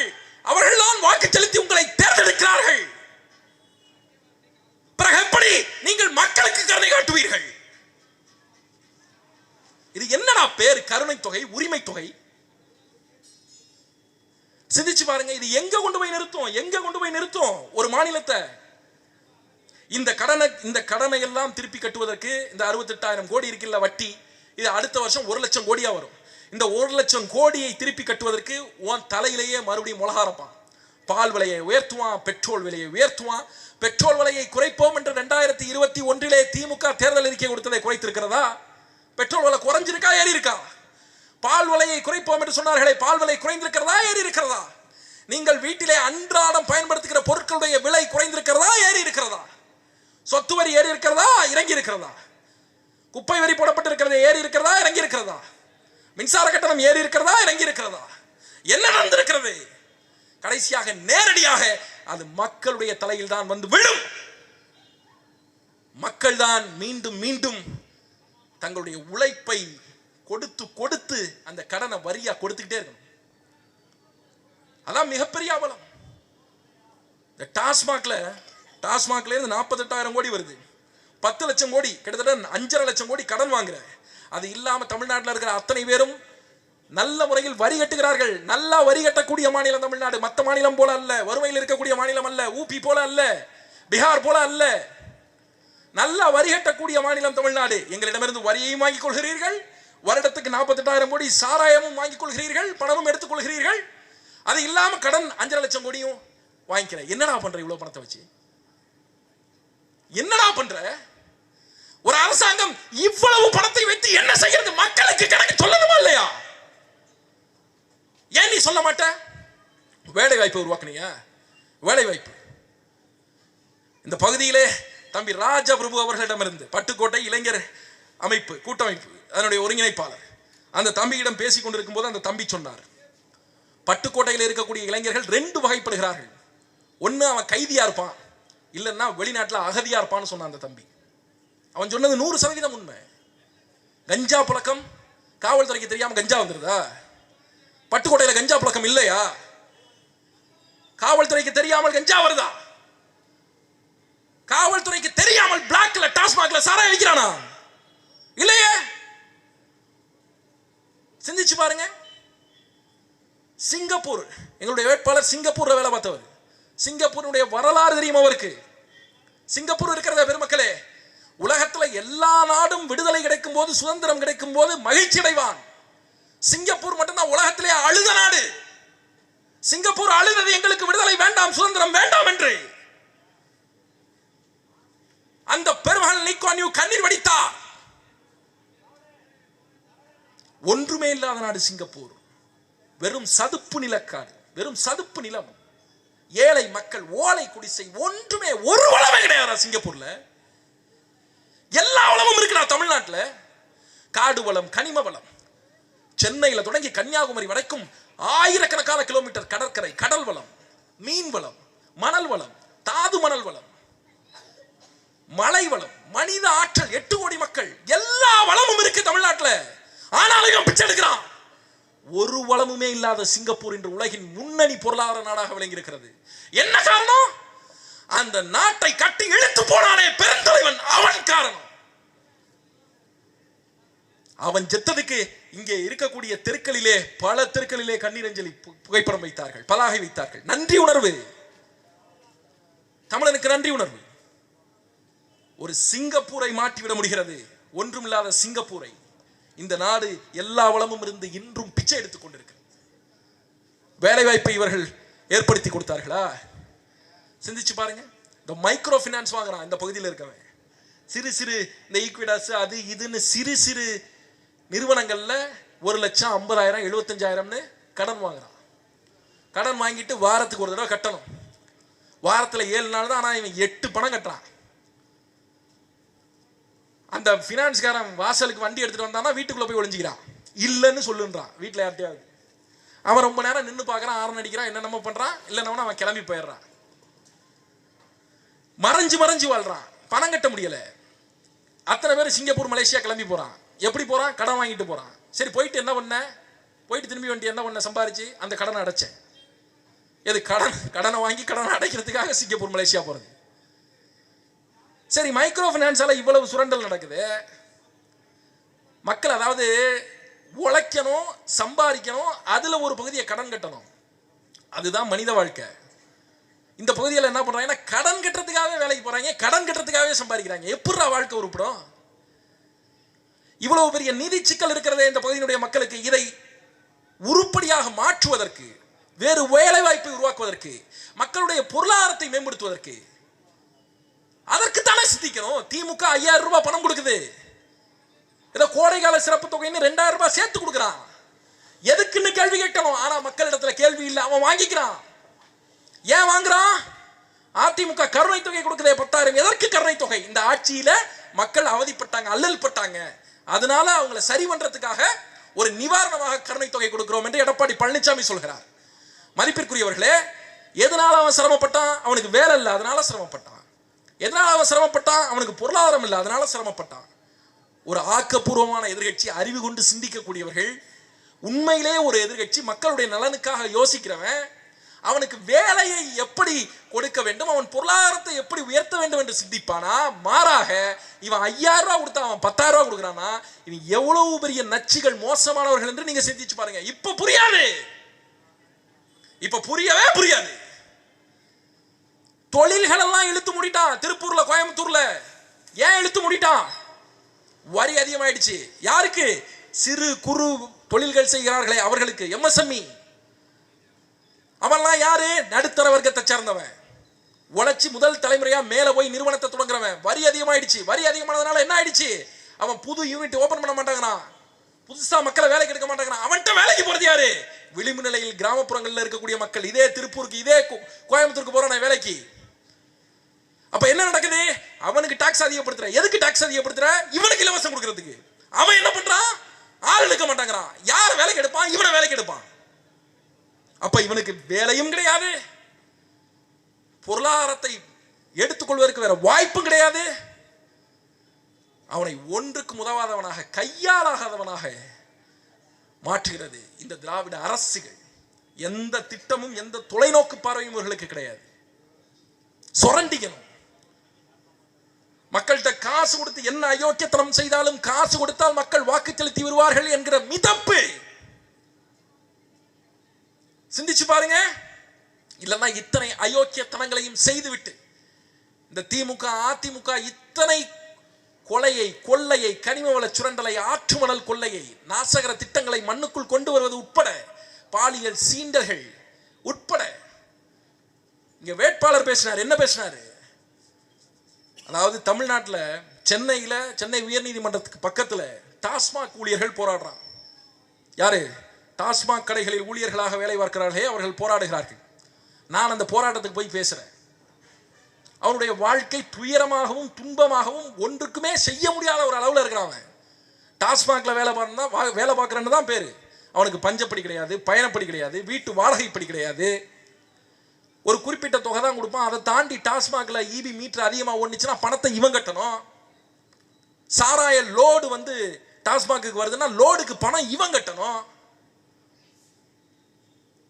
அவர்கள் தான் வாக்கு செலுத்தி உங்களை தேர்ந்தெடுக்கிறார்கள். பிறகு எப்படி நீங்கள் மக்களுக்கு கருணை காட்டுவீர்கள்? இது என்னடா பேர்? கருணை தொகை, உரிமை தொகை. சிந்திச்சு பாருங்க. இது எங்க கொண்டு போய் நிறுத்தும்? எங்க கொண்டு போய் நிறுத்தும் ஒரு மாநிலத்தை? இந்த கடனை எல்லாம் திருப்பி கட்டுவதற்கு இந்த 68,000 கோடி இருக்குல்ல வட்டி, இது அடுத்த வருஷம் 1 லட்சம் கோடியா வரும். இந்த 1 லட்சம் கோடியை திருப்பி கட்டுவதற்கு உன் தலையிலேயே மறுபடியும் முளகாரப்பான். பால் விலையை உயர்த்துவான், பெட்ரோல் விலையை உயர்த்துவான். பெட்ரோல் விலையை குறைப்போம் என்று 2021 திமுக தேர்தல் அறிக்கை கொடுத்ததை குறைத்திருக்கிறதா? பெட்ரோல் விலை குறைஞ்சிருக்கா, ஏறி இருக்கா? பால் விலையை குறைப்போம் என்று சொன்னார்களே, பால் விலை குறைந்திருக்கிறதா, ஏறி இருக்கிறதா? நீங்கள் வீட்டிலே அன்றாடம் பயன்படுத்துகிற பொருட்களுடைய விலை குறைந்திருக்கிறதா, ஏறி இருக்கிறதா? சொத்து வரி ஏறி இருக்கிறதா, இறங்கி இருக்கிறதா? குப்பை வரி போடப்பட்டிருக்கிறது, ஏறி இருக்கிறதா, இறங்கி இருக்கிறதா? மின்சார கட்டணம் ஏறி இருக்கிறதா, இறங்கி இருக்கிறதா? என்ன நடந்திருக்கிறது? கடைசியாக நேரடியாக அது மக்களுடைய தலையில் தான் வந்து விழும். மக்கள் தான் மீண்டும் மீண்டும் தங்களுடைய உழைப்பை கொடுத்து கொடுத்து அந்த கடனை வரியா கொடுத்துக்கிட்டே இருக்கணும். அதான் மிகப்பெரிய அவலம். இந்த டாஸ்மாக்ல இருந்து 48,000 கோடி வருது. 10 லட்சம் கோடி, கிட்டத்தட்ட 5.5 லட்சம் கோடி கடன் வாங்குற. அது இல்லாம தமிழ்நாட்டில் இருக்கிற அத்தனை பேரும் நல்ல முறையில் வரி கட்டுகிறார்கள். நல்லா வரி கட்டக்கூடிய மாநிலம் தமிழ்நாடு. மற்ற மாநிலம் போல அல்ல, வறுமையில் இருக்கக்கூடிய மாநிலம் அல்ல, ஊபி போல அல்ல, பீகார் போல அல்ல. நல்லா வரி கட்டக்கூடிய மாநிலம் தமிழ்நாடு. எங்களிடமிருந்து வரியையும் வாங்கிக் கொள்கிறீர்கள், வருடத்துக்கு 48,000 கோடி சாராயமும் வாங்கிக் கொள்கிறீர்கள், பணமும் எடுத்துக் கொள்கிறீர்கள். அது இல்லாம கடன் 5.5 லட்சம் கோடியும் வாங்கிக்கிற. என்னடா பண்ற? இவ்வளவு பணத்தை வச்சு என்னடா பண்ற? ஒரு அரசாங்கம் இவ்வளவு பணத்தை வைத்து என்ன செய்யறது? மக்களுக்கு கணக்கு சொல்லணுமா இல்லையா? ஏன் நீ சொல்ல மாட்ட? வேலை வாய்ப்பு உருவாக்குனீங்க. வேலை வாய்ப்பு இந்த பகுதியிலே தம்பி ராஜபிரபு அவர்களிடமிருந்து பட்டுக்கோட்டை இளைஞர் அமைப்பு கூட்டமைப்பு அதனுடைய ஒருங்கிணைப்பாளர் அந்த தம்பியிடம் பேசிக் கொண்டிருக்கும் போது அந்த தம்பி சொன்னார், பட்டுக்கோட்டையில் இருக்கக்கூடிய இளைஞர்கள் 2 வகைப்படுகிறார்கள். ஒன்னு அவன் கைதியா இருப்பான், இல்லைன்னா வெளிநாட்டில் அகதியா இருப்பான்னு சொன்னான் அந்த தம்பி. அவன் சொன்னது 100% உண்மை. கஞ்சா பழக்கம் காவல்துறைக்கு தெரியாம கஞ்சா வந்துருதா? பட்டுக்கோட்டையில் கஞ்சா பழக்கம் இல்லையா? காவல்துறைக்கு தெரியாமல் கஞ்சா வருதா? காவல்துறைக்கு தெரியாமல் பிளாக்ல டாஸ்மாக்ல சாராயம் விற்கிறானா? இல்லையே. சிந்திச்சு பாருங்க. சிங்கப்பூர், எங்களுடைய வேட்பாளர் சிங்கப்பூர்ல வேலை பார்த்தவர். சிங்கப்பூருடைய வரலாறு தெரியும் அவருக்கு. சிங்கப்பூர் இருக்கிறத பெருமக்களே, உலகத்துல எல்லா நாடும் விடுதலை கிடைக்கும் போது, சுதந்திரம் கிடைக்கும் போது மகிழ்ச்சி அடைவான். சிங்கப்பூர் மட்டும்தான் உலகத்திலே அழுத நாடு. சிங்கப்பூர் அழுதது எங்களுக்கு விடுதலை வேண்டாம், சுதந்திரம் வேண்டாம் என்று. அந்த பெருமகன் லீ குவான் யூ கண்ணீர் வடித்தார். ஒன்றுமே இல்லாத நாடு சிங்கப்பூர். வெறும் சதுப்பு நிலக்காடு, வெறும் சதுப்பு நிலம், ஏழை மக்கள், ஓலை குடிசை, ஒன்றுமே ஒரு வளமே கிடையாது சிங்கப்பூர்ல. எல்லா வளமும் இருக்குடா தமிழ்நாட்டில். காடு வளம், கனிம வளம், சென்னையில தொடங்கி கன்னியாகுமரி வரைக்கும் ஆயிரக்கணக்கான கிலோமீட்டர் கடற்கரை, கடல் வளம், மீன் வளம், மணல் வளம், தாது மணல் வளம், மலை வளம், மனித ஆற்றல், 8 கோடி மக்கள், எல்லா வளமும் இருக்கு தமிழ்நாட்டில். ஆனாலும் பிச்சை எடுக்கிறான். ஒரு வளமுமே இல்லாத சிங்கப்பூர் இன்று உலகின் முன்னணி பொருளாதார நாடாக விளங்கி இருக்கிறது. என்ன காரணம்? அந்த நாட்டை கட்டி இழுத்து போனானே பெருந்தலைவன், அவன் காரணம். அவன் செத்ததுக்கு இங்கே இருக்கக்கூடிய தெருக்களிலே, பல தெருக்களிலே கண்ணீரஞ்சலி புகைப்படம் வைத்தார்கள், பதாகை வைத்தார்கள். நன்றி உணர்வு, தமிழனுக்கு நன்றி உணர்வு. ஒரு சிங்கப்பூரை மாற்றிவிட முடிகிறது. ஒன்றுமில்லாத சிங்கப்பூரை இந்த நாடு எல்லா வளமும் இருந்து இன்றும் பிச்சை எடுத்துக் கொண்டிருக்கிறது. வேலை வாய்ப்பை இவர்கள் ஏற்படுத்தி கொடுத்தார்களா? சிந்திச்சு பாருங்க. இந்த மைக்ரோ பினான்ஸ் வாங்குறான் இந்த பகுதியில் இருக்கவன். சிறு சிறு இந்த ஈக்விடாஸ் அது இதுன்னு சிறு சிறு நிறுவனங்கள்ல 1,50,000 75,000 கடன் வாங்குறான். கடன் வாங்கிட்டு வாரத்துக்கு ஒரு தடவை கட்டணும். வாரத்தில் 7 நாள் தான். ஆனா இவன் 8 பணம் கட்டுறான். அந்த பினான்ஸ்காரன் வாசலுக்கு வண்டி எடுத்துட்டு வந்தானா வீட்டுக்குள்ள போய் ஒளிஞ்சிக்கிறான். இல்லைன்னு சொல்லுன்றான் வீட்டில் யார்ட்டையாவது. அவன் ரொம்ப நேரம் நின்று பார்க்குறான், ஆரன் அடிக்கிறான், என்னென்னமோ பண்ணுறான். இல்லைன்னா அவன் கிளம்பி போயிடுறான். மறைஞ்சு மறைஞ்சு வாழ்றான், பணம் கட்ட முடியலை. அத்தனை பேர் சிங்கப்பூர் மலேசியா கிளம்பி போகிறான். எப்படி போகிறான்? கடன் வாங்கிட்டு போகிறான். சரி, போயிட்டு என்ன பண்ண? போயிட்டு திரும்பி வண்டி என்ன பண்ண? சம்பாரிச்சு அந்த கடனை அடைச்சேன். எது? கடனை வாங்கி கடனை அடைக்கிறதுக்காக சிங்கப்பூர் மலேசியா போகிறது. சரி, மைக்ரோ ஃபைனான்ஸால இவ்வளவு சுரண்டல் நடக்குது. மக்கள் அதாவது உழைக்கணும், சம்பாதிக்கணும், அதுல ஒரு பகுதியை கடன் கட்டணும். அதுதான் மனித வாழ்க்கை. இந்த பகுதியில் என்ன பண்றாங்கன்னா கடன் கட்டுறதுக்காகவே வேலைக்கு போறாங்க, கடன் கட்டுறதுக்காகவே சம்பாதிக்கிறாங்க. எப்படிடா வாழ்க்கை உருப்படும்? இவ்வளவு பெரிய நிதி சிக்கல் இருக்கிறதே இந்த பகுதியினுடைய மக்களுக்கு. இதை உருப்படியாக மாற்றுவதற்கு, வேறு வேலை வாய்ப்பை உருவாக்குவதற்கு, மக்களுடைய பொருளாதாரத்தை மேம்படுத்துவதற்கு, அதற்குத்தானே சிந்திக்கணும். திமுக 5000 ரூபாய் பணம் கொடுக்குது. ஏதோ கோடைகால சிறப்பு தொகைன்னு 2000 ரூபாய் சேர்த்து கொடுக்குறான். எதுக்குன்னு கேள்வி கேட்கணும். ஆனா மக்களிடத்துல கேள்வி இல்லை, அவன் வாங்கிக்கிறான். ஏன் வாங்குறான்? அதிமுக கருணை தொகை கொடுக்குதே 10,000. எதற்கு கருணை தொகை? இந்த ஆட்சியில மக்கள் அவதிப்பட்டாங்க, அல்லல் பட்டாங்க, அதனால அவங்களை சரி பண்றதுக்காக ஒரு நிவாரணமாக கருணை தொகை கொடுக்கிறோம் என்று எடப்பாடி பழனிசாமி சொல்கிறார். மதிப்பிற்குரியவர்களே, எதனால அவன் சிரமப்பட்டான்? அவனுக்கு வேலை இல்லை, அதனால சிரமப்பட்டான். எதனால அவன் சிரமப்பட்டான்? அவனுக்கு பொருளாதாரம் இல்லை, அதனால சிரமப்பட்டான். ஒரு ஆக்கப்பூர்வமான எதிர்கட்சி, அறிவு கொண்டு சிந்திக்கக்கூடியவர்கள், உண்மையிலே ஒரு எதிர்கட்சி, மக்களுடைய நலனுக்காக யோசிக்கிறவன், அவனுக்கு வேலையை எப்படி கொடுக்க வேண்டும், அவன் பொருளாதாரத்தை எப்படி உயர்த்த வேண்டும் என்று சிந்திப்பானா? மாறாக இவன் 5000 ரூபாய் கொடுத்தா அவன் 10,000 ரூபாய் கொடுக்குறானா? இவன் எவ்வளவு பெரிய நச்சுகள், மோசமானவர்கள் என்று நீங்க சிந்திச்சு பாருங்க. இப்ப புரியாது, இப்ப புரியவே புரியாது. தொழில்கள் எல்லாம் இழுத்து மூடிட்டான். திருப்பூர்ல, கோயம்புத்தூர்ல ஏன் இழுத்து மூடிட்டான்? வரி அதிகமாயிடுச்சு. யாருக்கு? சிறு குறு தொழில்கள் செய்கிறார்களே அவர்களுக்கு, எம்எஸ்எம்இ. அவன்லாம் யாரு? நடுத்தர வர்க்கத்தை சேர்ந்தவன், உழைச்சி முதல் தலைமுறையா மேல போய் நிறுவனத்தை தொடங்குறவன். வரி அதிகமாயிடுச்சு. வரி அதிகமானதுனால என்ன ஆயிடுச்சு? அவன் புது யூனிட் ஓபன் பண்ண மாட்டாங்கிறான், புதுசா மக்களை வேலைக்கு எடுக்க மாட்டாங்கிறான். அவன்கிட்ட வேலைக்கு போறது யாரு? விளிம்பு நிலையில் கிராமப்புறங்களில் இருக்கக்கூடிய மக்கள். இதே திருப்பூருக்கு, இதே கோயம்புத்தூருக்கு போறான வேலைக்கு. அப்ப என்ன நடக்குது? அவனுக்கு டாக்ஸ் அதிகப்படுத்துற. எதுக்கு டாக்ஸ் அதிகப்படுத்துற? இவனுக்கு இலவசம் கொடுக்கறதுக்கு. அவன் என்ன பண்றான்? ஆள் எடுக்க மாட்டாங்கிறான். யார் வேலைக்கு எடுப்பான்? இவனை வேலைக்கு எடுப்பான். அப்ப இவனுக்கு வேலையும் கிடையாது, பொருளாதாரத்தை எடுத்துக்கொள்வதற்கு வேற வாய்ப்பும் கிடையாது. அவனை ஒன்றுக்கு உதவாதவனாக, கையாளாகாதவனாக மாற்றுகிறது இந்த திராவிட அரசுகள். எந்த திட்டமும், எந்த தொலைநோக்கு பார்வையும் இவர்களுக்கு கிடையாது. சொரண்டிக்கணும். மக்கள்கிட்ட காசு கொடுத்து என்ன அயோக்கியத்தனம் செய்தாலும் காசு கொடுத்தால் மக்கள் வாக்கு செலுத்தி வருவார்கள் என்கிற மிதப்பு. சிந்திச்சு பாருங்க. இல்லைன்னா இத்தனை அயோக்கியத்தனங்களையும் செய்துவிட்டு இந்த திமுக, அதிமுக இத்தனை கொலையை, கொள்ளையை, கனிமவள சுரண்டலை, ஆற்றுமணல் கொள்ளையை, நாசகர திட்டங்களை மண்ணுக்குள் கொண்டு வருவது உட்பட, பாலியல் சீண்டல்கள் உட்பட. இங்க வேட்பாளர் பேசினார். என்ன பேசினாரு? அதாவது தமிழ்நாட்டில் சென்னை உயர்நீதிமன்றத்துக்கு பக்கத்துல டாஸ்மாக் ஊழியர்கள் போராடுறான். யாரு? டாஸ்மாக் கடைகளில் ஊழியர்களாக வேலை பார்க்கிறார்களே அவர்கள் போராடுகிறார்கள். நான் அந்த போராட்டத்துக்கு போய் பேசுறேன். அவனுடைய வாழ்க்கை துயரமாகவும் துன்பமாகவும் ஒன்றுக்குமே செய்ய முடியாத ஒரு அளவில் இருக்கிறான். டாஸ்மாக்ல வேலை பார்க்கறன்னு தான் பேரு. அவனுக்கு பஞ்சப்படி கிடையாது, பயணப்படி கிடையாது, வீட்டு வாடகைப்படி கிடையாது. ஒரு குறிப்பிட்ட தொகை தான் கொடுப்பான். அதை தாண்டி டாஸ்மாக்ல இபி மீட்டர் அதிகமாக ஓடுச்சுன்னா பணத்தை இவன் கட்டணும். சாராய லோடு டாஸ்மாக்கு வருதுன்னா லோடுக்கு பணம் இவன் கட்டணும்.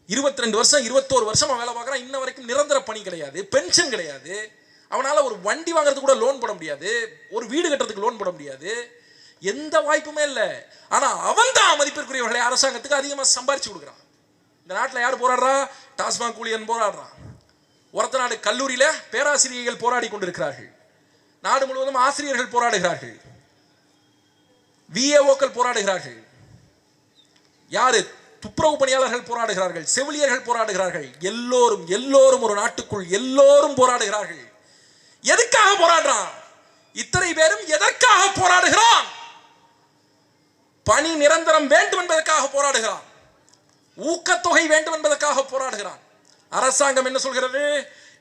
22 வருஷம் 21 வருஷமா வேலை பார்க்கறான். இன்ன வரைக்கும் நிரந்தர பணி கிடையாது, பென்ஷன் கிடையாது. அவனால ஒரு வண்டி வாங்குறதுக்கு கூட லோன் போட முடியாது, ஒரு வீடு கட்டுறதுக்கு லோன் போட முடியாது, எந்த வாய்ப்புமே இல்லை. ஆனா அவன் தான் மதிப்பிற்குரியவர்களை அரசாங்கத்துக்கு அதிகமாக சம்பாரிச்சு கொடுக்குறான். இந்த நாட்டில் யார் போராடுறா? டாஸ்மாக் ஊழியன் போராடுறான். ஒருத்த நாடு கல்லூரியில பேராசிரியர்கள் போராடி கொண்டிருக்கிறார்கள். நாடு முழுவதும் ஆசிரியர்கள் போராடுகிறார்கள், விஏஓக்கள் போராடுகிறார்கள். யாரு? துப்புரவு பணியாளர்கள் போராடுகிறார்கள், செவிலியர்கள் போராடுகிறார்கள். எல்லோரும் ஒரு நாட்டுக்குள் எல்லோரும் போராடுகிறார்கள். எதுக்காக போராடுறான்? இத்தனை பேரும் எதற்காக போராடுகிறான்? பணி நிரந்தரம் வேண்டும் என்பதற்காக போராடுகிறான், ஊக்கத்தொகை வேண்டும் என்பதற்காக போராடுகிறான். அரசாங்கம் என்ன சொல்கிறது?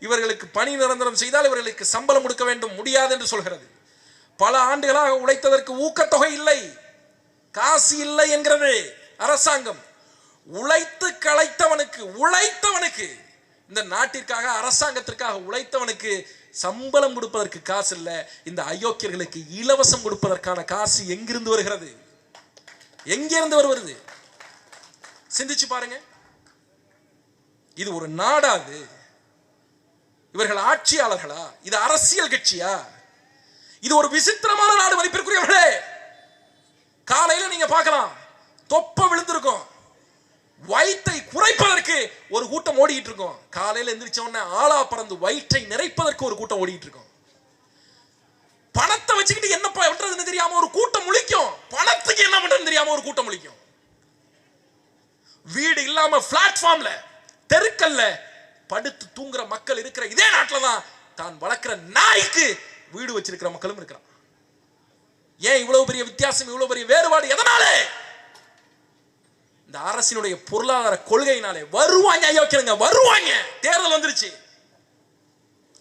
இவர்களுக்கு பணி நிரந்தரம் செய்தால் இவர்களுக்கு சம்பளம் கொடுக்க வேண்டும், முடியாது என்று சொல்கிறது. பல ஆண்டுகளாக உழைத்ததற்கு ஊக்கத்தொகை இல்லை, காசு இல்லை என்கிறது அரசாங்கம். உழைத்து உழைத்தவனுக்கு இந்த நாட்டிற்காக அரசாங்கத்திற்காக உழைத்தவனுக்கு சம்பளம் கொடுப்பதற்கு காசு இல்ல. இந்த அயோக்கியர்களுக்கு இலவசம் கொடுப்பதற்கான காசு எங்கிருந்து வருகிறது? எங்கிருந்து வருவது? சிந்திச்சு பாருங்க. இது ஒரு நாடாது? இவர்கள் ஆட்சியாளர்களா? இது அரசியல் கட்சியா? இது ஒரு விசித்திரமான நாடு. மதிப்பிற்குரியவர்களே, காலையில நீங்க பார்க்கலாம், தொப்ப விழுந்திருக்கும். வயிற்றை குறைப்பதற்கு ஒரு கூட்டம் ஓடிட்டு இருக்கும். காலையில எந்திரிச்ச உடனே ஆளா பறந்து வயிற்றை நிறைப்பதற்கு ஒரு கூட்டம் ஓடிட்டு இருக்கும். பணத்தை வச்சுக்கிட்டு என்ன பண்றதுன்னு தெரியாம ஒரு கூட்டம் முழிக்கும். பணத்துக்கு என்ன பண்றதுன்னு தெரியாம ஒரு கூட்டம் முழிக்கும். வீடு இல்லாம பிளாட்ஃபார்ம்ல, தெருக்கல்ல படுத்து தூங்குற மக்கள் இருக்கிற இதே நாட்டில் தான் தான் வளர்க்கிற நாய்க்கு வீடு வச்சிருக்கிற மக்களும் இருக்கிறான். ஏன் இவ்வளவு பெரிய வித்தியாசம், இவ்வளவு பெரிய வேறுபாடு? எதனாலே? இந்த அரசினுடைய பொருளாதார கொள்கையினாலே. வருவாங்க அயோக்கியங்க, வருவாங்க. தேர்தல் வந்துருச்சு.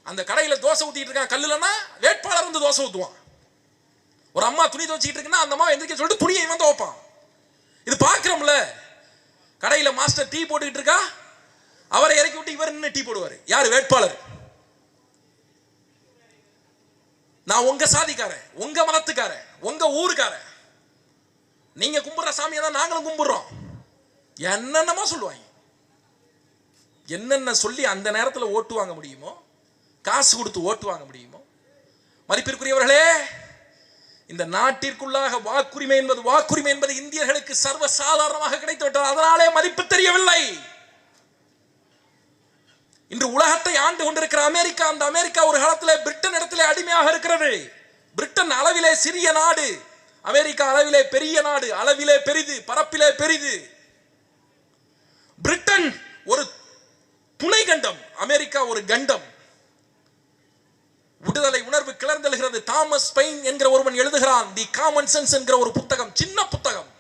அந்த கடையில தோசை ஊத்திட்டு இருக்கான், கல்லுலன்னா வேட்பாளர் வந்து தோசை ஊத்துவான். ஒரு அம்மா துணி துவச்சிட்டு இருக்குன்னா அந்த அம்மா எந்திரிக்க சொல்லிட்டு துணியை வந்து வைப்பான். இது பாக்குறோம்ல. கடையில மாஸ்டர் டீ போட்டுக்கிட்டு இருக்கா, அவரை இறக்கி விட்டு இவர் நின்று டீ போடுவாரு. யாரு? வேட்பாளர். நான் உங்க சாதிக்காரன், உங்க மதத்துக்காரன், உங்க ஊருக்காரன், நீங்க கும்பிடுற சாமியை தான் நாங்களும் கும்பிடுறோம். என்னென்னமா சொல்லுவாங்க. என்னென்ன சொல்லி அந்த நேரத்தில் ஓட்டு வாங்க முடியுமோ, காசு கொடுத்து ஓட்டு வாங்க முடியுமோ. மதிப்பிற்குரியவர்களே, இந்த நாட்டிற்குள்ளாக வாக்குரிமை என்பது இந்தியர்களுக்கு சர்வ சாதாரணமாக கிடைத்துவிட்டது. அதனாலே மதிப்பு தெரியவில்லை. இன்று உலகத்தை ஆண்டு கொண்டிருக்கிற அமெரிக்கா, அந்த அமெரிக்கா ஒரு காலத்தில் பிரிட்டன் இடத்திலே அடிமையாக இருக்கிறது. பிரிட்டன் அளவிலே சிறிய நாடு, அமெரிக்கா அளவிலே பெரிய நாடு, அளவிலே பெரிது, பரப்பிலே பெரிது. பிரிட்டன் ஒரு துணை கண்டம், அமெரிக்கா ஒரு கண்டம். விடுதலை உணர்வு கிளர்ந்தெழுகிறது. தாமஸ் பெயின் என்கிற ஒருவன் எழுதுகிறான் தி காமன் சென்ஸ் என்கிற ஒரு புத்தகம், சின்ன புத்தகம்.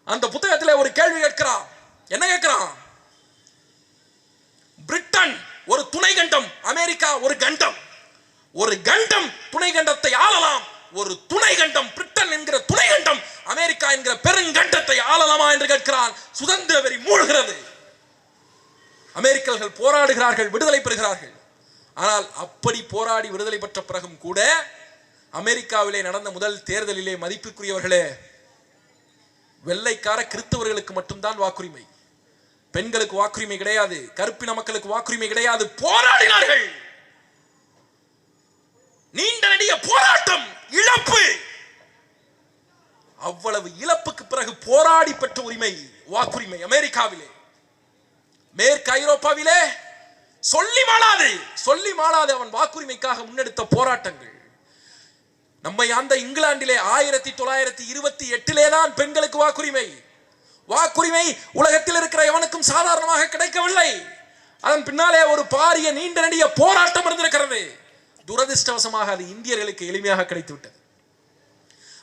அந்த புத்தகத்திலே ஒரு கேள்வி கேட்கிறான். என்ன கேட்கிறான்? பிரிட்டன் ஒரு துணை கண்டம், அமெரிக்கா ஒரு கண்டம். ஒரு கண்டம் துணை கண்டத்தை ஆளலாம், ஒரு துணை கண்டம் பிரிட்டன் என்கிற துணை கண்டம் அமெரிக்கா என்கிற பெருங்கண்டத்தை ஆளலாமா என்று கேட்கிறான். சுதந்திர வெறி மூழ்கிறது. அமெரிக்கர்கள் போராடுகிறார்கள், விடுதலை பெறுகிறார்கள். ஆனால் அப்படி போராடி விடுதலை பெற்ற பிறகும் கூட அமெரிக்காவிலே நடந்த முதல் தேர்தலிலே மதிப்புக்குரியவர்களே, வெள்ளைக்கார கிறிஸ்தவர்களுக்கு மட்டும்தான் வாக்குரிமை. பெண்களுக்கு வாக்குரிமை கிடையாது, கருப்பின மக்களுக்கு வாக்குரிமை கிடையாது. போராடினார்கள். நீண்ட நெடிய போராட்டம், இழப்பு. அவ்வளவு இழப்புக்கு பிறகு போராடி பெற்ற உரிமை, வாக்குரிமை அமெரிக்காவிலே. மேற்கு ஐரோப்பாவிலே சொல்லி மாளாது அவன் வாக்குரிமைக்காக முன்னெடுத்த போராட்டங்கள். நம்மை அந்த இங்கிலாந்திலே 1928 தான் பெண்களுக்கு வாக்குரிமை. வாக்குரிமை உலகத்தில் இருக்கிற எவனுக்கும் சாதாரணமாக கிடைக்கவில்லை. அதன் பின்னாலே ஒரு பாரிய நீண்ட நெடிய போராட்டம் இருந்திருக்கிறது. துரதிர்ஷ்டவசமாக அது இந்தியர்களுக்கு எளிமையாக கிடைத்து விட்டது.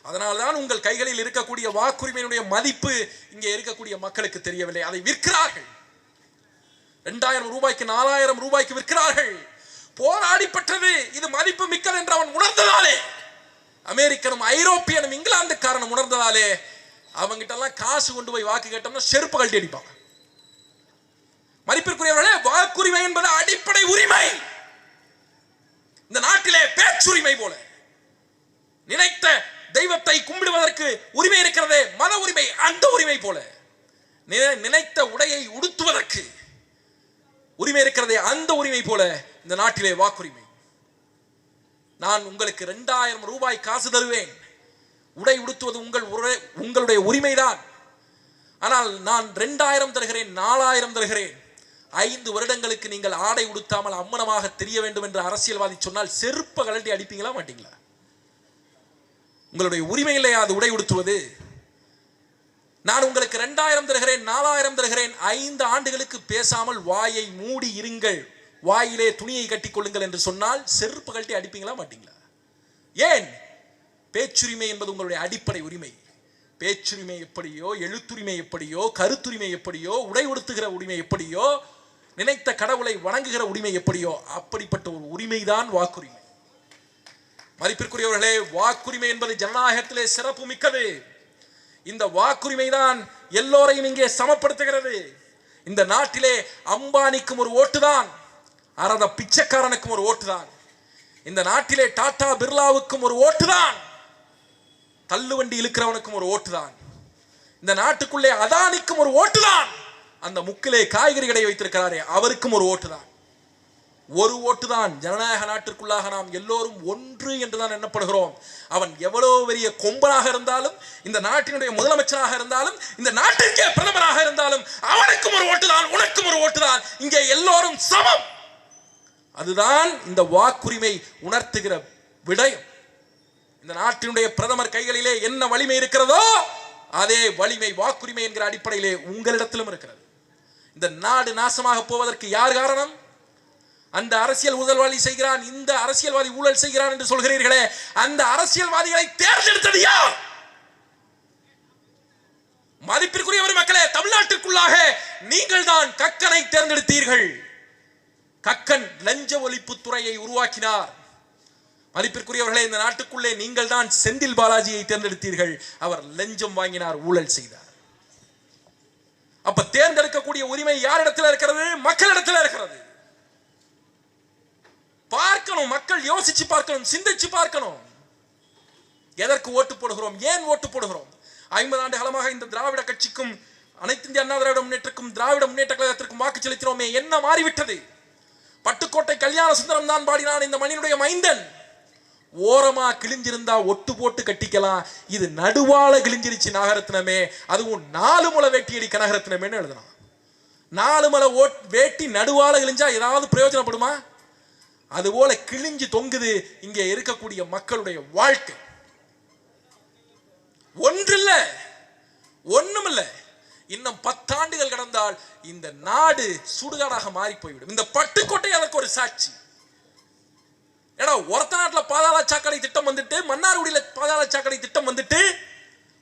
அதனால்தான் உங்கள் கைகளில் இருக்கக்கூடிய வாக்குரிமையினுடைய மதிப்பு இங்கே இருக்கக்கூடிய மக்களுக்கு தெரியவில்லை. அதை விற்கிறார்கள். 2000 ரூபாய்க்கு 4000 ரூபாய்க்கு விற்கிறார்கள். போராடி பெற்றது இது மதிப்பு மிக்கது என்று அவன் உணர்ந்ததாலே, அமெரிக்கனும் ஐரோப்பியனும் இங்கிலாந்துக்காரனும் உணர்ந்ததாலே, அவங்கிட்ட எல்லாம் காசு கொண்டு போய் வாக்கு கேட்டோம்னா செருப்பு கழட்டி அடிப்பாங்க. மதிப்பிற்குரியவர்களே, வாக்குரிமை என்பது அடிப்படை உரிமை. இந்த நாட்டிலே பேச்சுரிமை போல நினைத்த தெய்வத்தை கும்பிடுவதற்கு உரிமை இருக்கிறதே, மத உரிமை, அந்த உரிமை போல நினைத்த உடையை உடுத்துவதற்கு உரிமை இருக்கிறதே, அந்த உரிமை போல இந்த நாட்டிலே வாக்குரிமை. நான் உங்களுக்கு 2000 ரூபாய் காசு தருவேன், உடை உடுத்துவது உங்களுடைய உரிமைதான். ஆனால் நான் 2000 தருகிறேன், 4000 தருகிறேன், 5 வருடங்களுக்கு நீங்கள் ஆடை உடுத்தாமல் அம்மனமாக தெரிய வேண்டும் என்று அரசியல்வாதி சொன்னால் செருப்ப கழட்டி அடிப்பீங்களா மாட்டீங்களா? உங்களுடைய உரிமை இல்லையா அது உடை உடுத்துவது? நான் உங்களுக்கு 2000 தருகிறேன், 4000 தருகிறேன், 5 ஆண்டுகளுக்கு பேசாமல் வாயை மூடி இருங்கள், வாயிலே துணியை கட்டிக் கொள்ளுங்கள் என்று சொன்னால் செருப்பு கழட்டி அடிப்பீங்களா மாட்டீங்களா? ஏன்? பேச்சுரிமை என்பது உங்களுடைய அடிப்படை உரிமை. பேச்சுரிமை எப்படியோ, எழுத்துரிமை எப்படியோ, கருத்துரிமை எப்படியோ, உடை உடுத்துகிற உரிமை எப்படியோ, நினைத்த கடவுளை வணங்குகிற உரிமை எப்படியோ, அப்படிப்பட்ட ஒரு உரிமைதான் வாக்குரிமை. மதிப்பிற்குரியவர்களே, வாக்குரிமை என்பது ஜனநாயகத்திலே சிறப்பு மிக்கது. இந்த வாக்குரிமை தான் எல்லோரையும் இங்கே சமப்படுத்துகிறது. இந்த நாட்டிலே அம்பானிக்கும் ஒரு ஓட்டுதான், அரத பிச்சைக்காரனுக்கும் ஒரு ஓட்டுதான். இந்த நாட்டிலே டாடா பிர்லாவுக்கும் ஒரு ஓட்டுதான், தள்ளுவண்டி இழுக்கிறவனுக்கும் ஒரு ஓட்டுதான். இந்த நாட்டுக்குள்ளே அதானிக்கும் ஒரு ஓட்டுதான், அந்த முக்கிலே காய்கறி கடை வைத்திருக்கிறாரே அவருக்கும் ஒரு ஓட்டுதான். ஒரு ஓட்டுதான். ஜனநாயக நாட்டிற்குள்ளாக நாம் எல்லோரும் ஒன்று என்றுதான் எண்ணப்படுகிறோம். அவன் எவ்வளவு பெரிய கொம்பனாக இருந்தாலும், இந்த நாட்டினுடைய முதலமைச்சராக இருந்தாலும், இந்த நாட்டிற்கே பிரதமராக இருந்தாலும் அவனுக்கும் ஒரு ஓட்டுதான், உனக்கும் ஒரு ஓட்டுதான். இங்கே எல்லோரும் சமம். அதுதான் இந்த வாக்குரிமை உணர்த்துகிற விடயம். இந்த நாட்டினுடைய பிரதமர் கைகளிலே என்ன வலிமை இருக்கிறதோ அதே வலிமை வாக்குரிமை என்கிற அடிப்படையிலே உங்களிடத்திலும் இருக்கிறது. இந்த நாடு நாசமாக போவதற்கு யார் காரணம்? அந்த அரசியல் ஊழல்வாதி செய்கிறான், இந்த அரசியல்வாதி ஊழல் செய்கிறான் என்று சொல்கிறீர்களே, அந்த அரசியல்வாதிகளை தேர்ந்தெடுத்தது யார்? மதிப்பிற்குரியவர் மக்களே, தமிழ்நாட்டிற்குள்ளாக நீங்கள் தான் கக்கனை தேர்ந்தெடுத்தீர்கள். கக்கன் லஞ்ச ஒழிப்பு துறையை உருவாக்கினார். மதிப்பிற்குரியவர்களே, இந்த நாட்டுக்குள்ளே நீங்கள் தான் செந்தில் பாலாஜியை தேர்ந்தெடுத்தீர்கள். அவர் லஞ்சம் வாங்கினார், ஊழல் செய்தார். அப்ப தேர்ந்தெடுக்கக்கூடிய உரிமை யாரிடத்தில் இருக்கிறது? மக்களிடத்தில் இருக்கிறது. பார்க்கணும், மக்கள் யோசிச்சு பார்க்கணும், சிந்திச்சு பார்க்கணும். எதற்கு ஓட்டு போடுகிறோம், ஏன் ஓட்டு போடுகிறோம்? 50 ஆண்டு காலமாக இந்த திராவிட கட்சிக்கும் அனைத்து இந்திய அண்ணா திராவிட முன்னேற்றக்கும் திராவிட முன்னேற்ற கழகத்திற்கும் வாக்கு செலுத்தினோமே, என்ன மாறிவிட்டது? பட்டுக்கோட்டை கல்யாண சுந்தரம் தான் பாடினான், இந்த மண்ணினுடைய மைந்தன். ஓரமா கிழிஞ்சிருந்தா ஒட்டு போட்டு கட்டிக்கலாம், இது நடுவால கிழிஞ்சிருச்சு நாகரத்னமே, அதுவும் 4 முளை வேட்டியடி கனகரத்னமேன்னு எழுதலாம். 4 முளை வேட்டி நடுவால கிழிஞ்சா ஏதாவது பிரயோஜனப்படுமா? அதுபோல கிழிஞ்சு தொங்குது இங்கே இருக்கக்கூடிய மக்களுடைய வாழ்க்கை. ஒன்றில்ல, ஒண்ணுமில்ல. இன்னும் 10 ஆண்டுகள் கடந்தால் இந்த நாடு சுடுகாடாக மாறி போய்விடும். இந்த பட்டுக்கோட்டை அதற்கு ஒரு சாட்சி. ஏடா, ஒரத்த நாட்டுல பாதாள சாக்கடை திட்டம் வந்துட்டு, மன்னார்குடியில பாதாள சாக்கடை திட்டம் வந்துட்டு,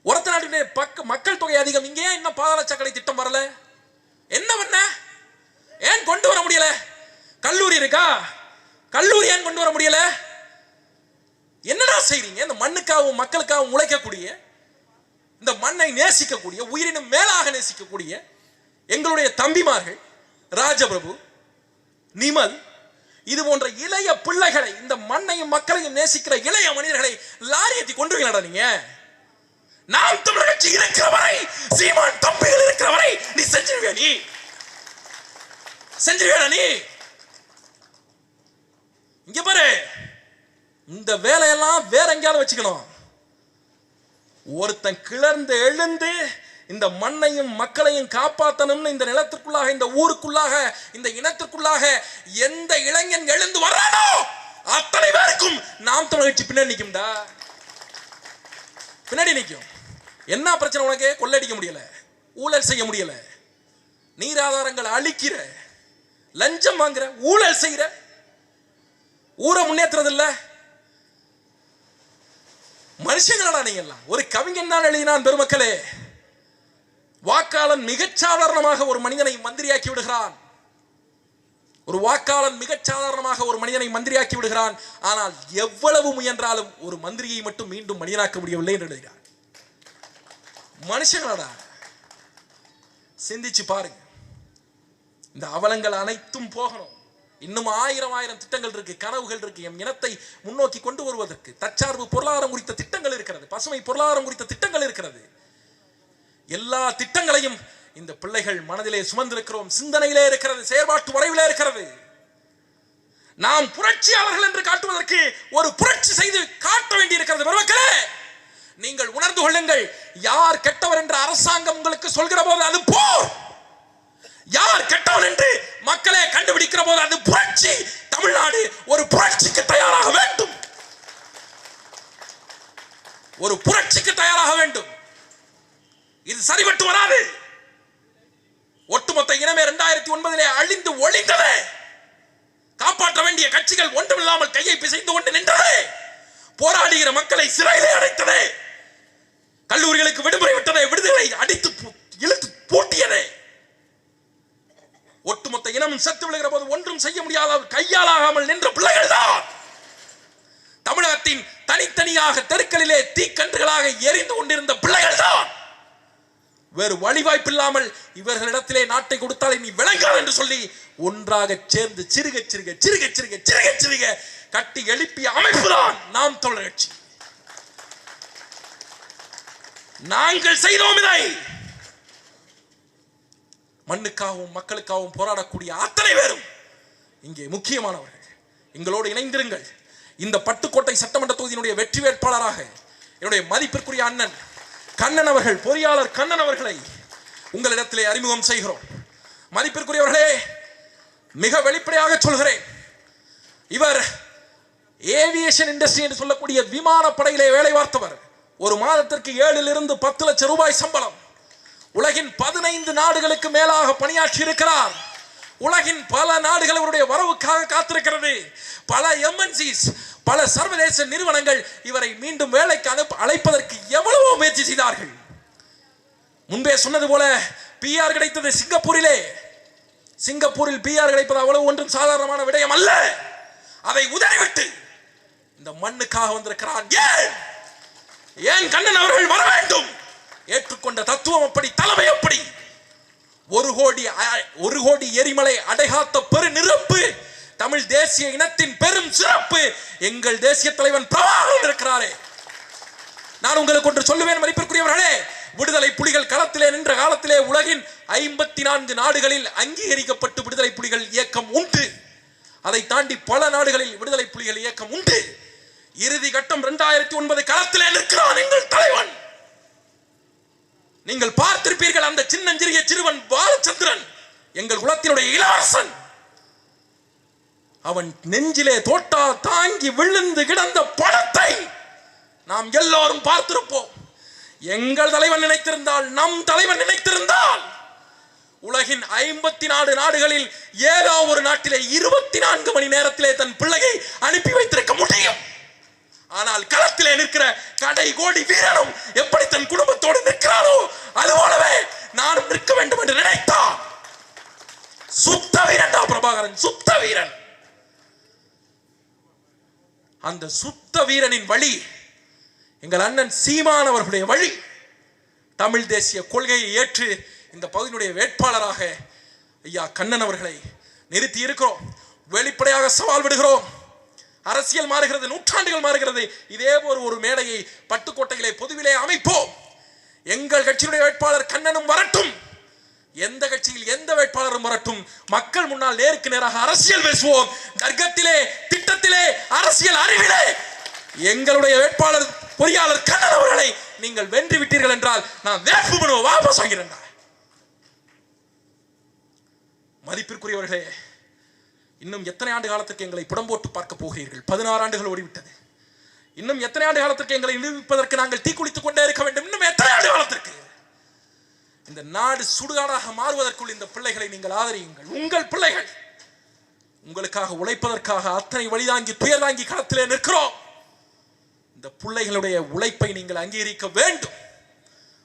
ஒரத்த நாட்டினுடைய மக்கள் தொகை அதிகம், இங்கே இன்னும் பாதாள சாக்கடை திட்டம் வரல. என்ன பண்ண? ஏன் கொண்டு வர முடியல? கல்லூரி இருக்கா? கல்லூரி ஏன் கொண்டு வர முடியல? என்னடா செய்றீங்க? இந்த மண்ணுக்காகவும் மக்களுக்காகவும் உழைக்கக்கூடிய, இந்த மண்ணை நேசிக்கக்கூடிய, உயிரினும் மேலாக நேசிக்கக்கூடிய எங்களுடைய தம்பிமார்கள், ராஜபிரபு, நிமல், இது போன்ற இளைய பிள்ளைகளை, இந்த மண்ணையும் மக்களையும் நேசிக்கிற இளைய மனிதர்களை லாரி ஏற்றி கொண்டுவீங்களா நீங்க? நாம் தமிழர் கட்சி இருக்கிற வரை, சீமான் தம்பிகள் இருக்கிற வரை நீ செஞ்சிருவியா? நீ செஞ்சிருவியா? நீ இங்க பாரு, இந்த வேலையெல்லாம் வேற எங்கேயாவது வச்சுக்கணும். ஒருத்தன் கிளர்ந்து எழுந்து இந்த மண்ணையும் மக்களையும் காப்பாற்றணும்னு இந்த நிலத்திற்குள்ளாக, இந்த ஊருக்குள்ளாக, இந்த இனத்திற்குள்ளாக எந்த இளைஞன் எழுந்து வரானோ அத்தனை பேருக்கும் நாம் தமிழர் கட்சி பின்னாடி நிக்கும்டா, பின்னாடி நிக்கும். என்ன பிரச்சனை உனக்கு? கொள்ளடிக்க முடியல, ஊழல் செய்ய முடியல, நீராதாரங்கள் அழிக்கிற, லஞ்சம் வாங்குற, ஊழல் செய்யற, ஊரை முன்னேற்றது இல்ல. மனுஷங்களா நீங்க எல்லாம்? ஒரு கவிஞன் தான் எழுதினான், பெருமக்களே, வாக்காளன் மிகச் சாதாரணமாக ஒரு மனிதனை மந்திரியாக்கி விடுகிறான். ஒரு வாக்காளன் மிகச் சாதாரணமாக ஒரு மனிதனை மந்திரியாக்கி விடுகிறான். ஆனால் எவ்வளவு முயன்றாலும் ஒரு மந்திரியை மட்டும் மீண்டும் மனிதனாக்க முடியவில்லை என்று எழுதுகிறார். மனுஷங்களா? சிந்திச்சு பாருங்க. இந்த அவலங்கள் அனைத்தும் போகணும். இன்னும் 1000 திட்டங்கள் இருக்கு, கனவுகள் இருக்கு. எம் இனத்தை முன்னோக்கி கொண்டு வருவதற்கு தற்சார்பு பொருளாதாரம் குறித்த திட்டங்கள் இருக்கிறது, பசுமை பொருளாதாரம் குறித்த திட்டங்கள் இருக்கிறது. எல்லா திட்டங்களையும் இந்த பிள்ளைகள் மனதிலே சுமந்திருக்கிறோம், சிந்தனையிலே இருக்கிறது, செயற்பாட்டு வரைவிலே இருக்கிறது. நாம் புரட்சியாளர்கள் என்று காட்டுவதற்கு ஒரு புரட்சி செய்து காட்ட வேண்டி இருக்கிறது. பெருமக்களே, நீங்கள் உணர்ந்து கொள்ளுங்கள். யார் கெட்டவர் என்று அரசாங்கம் உங்களுக்கு சொல்கிற போது அது போர். யார் கெட்டவன் என்று மக்களே கண்டுபிடிக்கிற போது அது புரட்சி. தமிழ்நாடு ஒரு புரட்சிக்கு தயாராக வேண்டும், ஒரு புரட்சிக்கு தயாராக வேண்டும். இது சரிபட்டு வராது. ஒட்டுமொத்த இனமே 2009 அழிந்து ஒழிந்தது. காப்பாற்ற வேண்டிய கட்சிகள் ஒன்றுமில்லாமல் கையை பிசைந்து கொண்டு நின்றது. போராடுகிற மக்களை சிறையிலே அடைத்தது. கல்லூரிகளுக்கு விடுமுறை விட்டதை, விடுதலை அடித்து இழுத்து பூட்டியது. ஒட்டுமொத்த இனமும் செத்து விழுகிற போது ஒன்றும் செய்ய முடியாத கையாளாகாமல் நின்ற பிள்ளைகள் தான் தமிழகத்தின் தனித்தனியாக தெருக்களிலே தீக்கன்றுகளாக எரிந்து கொண்டிருந்த பிள்ளைகள் தான் வேறு வழிவாய்ப்பு இல்லாமல் இவர்களிடத்திலே நாட்டை கொடுத்தால் நீ விளங்காது என்று சொல்லி ஒன்றாக சேர்ந்து சிறுக சிறுக சிறுக சிறுக சிறுக சிறுக கட்டி எழுப்பிய அமைப்புதான் நாம் தமிழர் கட்சி. நாங்கள் செய்தோம் இதை. மண்ணுக்காகவும் மக்களுக்காகவும் போராடக்கூடிய அத்தனை பேரும் இங்கே முக்கியமானவர்கள். எங்களோடு இணைந்திருங்கள். இந்த பட்டுக்கோட்டை சட்டமன்ற தொகுதியினுடைய வெற்றி வேட்பாளராக என்னுடைய மதிப்பிற்குரிய அண்ணன் கண்ணன் அவர்கள், பொறியாளர் கண்ணன் அவர்களை உங்களிடத்திலே அறிமுகம் செய்கிறோம். மதிப்பிற்குரியவர்களே, மிக வெளிப்படையாக சொல்கிறேன், இவர் ஏவியேஷன் இண்டஸ்ட்ரி என்று சொல்லக்கூடிய விமானப்படையிலே வேலை பார்த்தவர். ஒரு மாதத்திற்கு 7 to 10 லட்சம் ரூபாய் சம்பளம். உலகின் 15 நாடுகளுக்கு மேலாக பணியாற்றி இருக்கிறார். உலகின் பல நாடுகள் அவருடைய வரவுக்காக காத்திருக்கிறது. பல எம்என்சிஸ், பல சர்வதேச நிறுவனங்கள் இவரை மீண்டும் வேலைக்கு அழைப்பதற்கு எவ்வளவோ முயற்சி செய்தார்கள். முன்பே சொன்னது போல பிஆர் கிடைத்தது சிங்கப்பூரிலே. சிங்கப்பூரில் பிஆர் கிடைப்பது அவ்வளவு ஒன்றும் சாதாரணமான விடயம் அல்ல. அதை உதறிவிட்டு இந்த மண்ணுக்காக வந்திருக்கிறான். ஏன் கண்ணன் அவர்கள் வர வேண்டும்? ஏற்றுக்கொண்ட தத்துவம் அப்படி, தலைமை அப்படி. 1 கோடி எரிமலை அடைகாத்த பெரு நிரப்பு தமிழ் தேசிய இனத்தின் பெரும் சிறப்பு எங்கள் தேசிய தலைவன் பிரபாகரன் இருக்கிறாரே. நான் உங்களுக்கு ஒன்று சொல்லுவேன் மதிப்பிற்குரியவர்களே, விடுதலை புலிகள் களத்திலே நின்ற காலத்திலே உலகின் 54 நாடுகளில் அங்கீகரிக்கப்பட்டு விடுதலை புலிகள் இயக்கம் உண்டு. அதை தாண்டி பல நாடுகளில் விடுதலை புலிகள் இயக்கம் உண்டு. இறுதி கட்டம் 2009 களத்திலே நிற்கிறான் எங்கள் தலைவன். நீங்கள் பார்த்திருப்பீர்கள், அந்த சின்னஞ்சிறிய சிறுவன் பாலச்சந்திரன் எங்கள் குலத்தினுடைய இளவரசன். அவன் நெஞ்சிலே தோட்டா தாங்கி விழுந்து கிடந்த படத்தை நாம் எல்லோரும் பார்த்திருப்போம். எங்கள் தலைவன் நினைத்திருந்தால், நம் தலைவன் நினைத்திருந்தால், உலகின் 54 நாடுகளில் ஏதோ ஒரு நாட்டிலே 24 மணி நேரத்திலே தன் பிள்ளையை அனுப்பி வைத்திருக்க முடியும். ஆனால் களத்திலே நிற்கிற கடை கோடி வீரனும் எப்படி தன் குடும்பத்தோடு நிற்கிறாரோ அதுபோலவே நானும் நிற்க வேண்டும் என்று நினைத்தான். சுத்த வீரன் பிரபாகரன், சுத்த வீரன். அந்த சுத்த வீரனின் வழி எங்கள் அண்ணன் சீமான் அவர்களுடைய வழி. தமிழ் தேசிய கொள்கையை ஏற்று இந்த பகுதியினுடைய வேட்பாளராக ஐயா கண்ணன் அவர்களை நிறுத்தி இருக்கிறோம். வெளிப்படையாக சவால் விடுகிறோம். அரசியல் மாறுகிறது, நூற்றாண்டுகள் மாறுகிறது. இதே ஒரு மேடையை பட்டுக்கோட்டையிலே பொதுவிலே அமைப்போம். எங்கள் கட்சியினுடைய வேட்பாளர் கண்ணனும் வரட்டும், எந்த கட்சியில் எந்த வேட்பாளரும் வரட்டும். மக்கள் முன்னால் நேருக்கு நேராக அரசியல் பேசுவோம். தர்க்கத்திலே, திட்டத்திலே, அரசியல் அறிவிலே எங்களுடைய வேட்பாளர் பொறியாளர் கண்ணன் அவர்களை நீங்கள் வென்று விட்டீர்கள் என்றால் நான் வேட்புமனுவை வாபஸ் வாங்கிறேன். மதிப்பிற்குரியவர்களே, இன்னும் எத்தனை ஆண்டு காலத்துக்கு எங்களை புடம்போட்டு பார்க்க போகிறீர்கள்? 16 ஆண்டுகள் ஓடிவிட்டது. இன்னும் எத்தனை ஆண்டு காலத்திற்கு எங்களை நிரூபிப்பதற்கு நாங்கள் தீக்குளித்துக் கொண்டே இருக்க வேண்டும்? இன்னும் எத்தனை ஆண்டு காலத்திற்கு? இந்த நாடு சுடுகாடாக மாறுவதற்குள் இந்த பிள்ளைகளை நீங்கள் ஆதரியுங்கள். உங்கள் பிள்ளைகள் உங்களுக்காக உழைப்பதற்காக அத்தனை வழிதாங்கி துயர் தாங்கி களத்திலே நிற்கிறோம். இந்த பிள்ளைகளுடைய உழைப்பை நீங்கள் அங்கீகரிக்க வேண்டும்.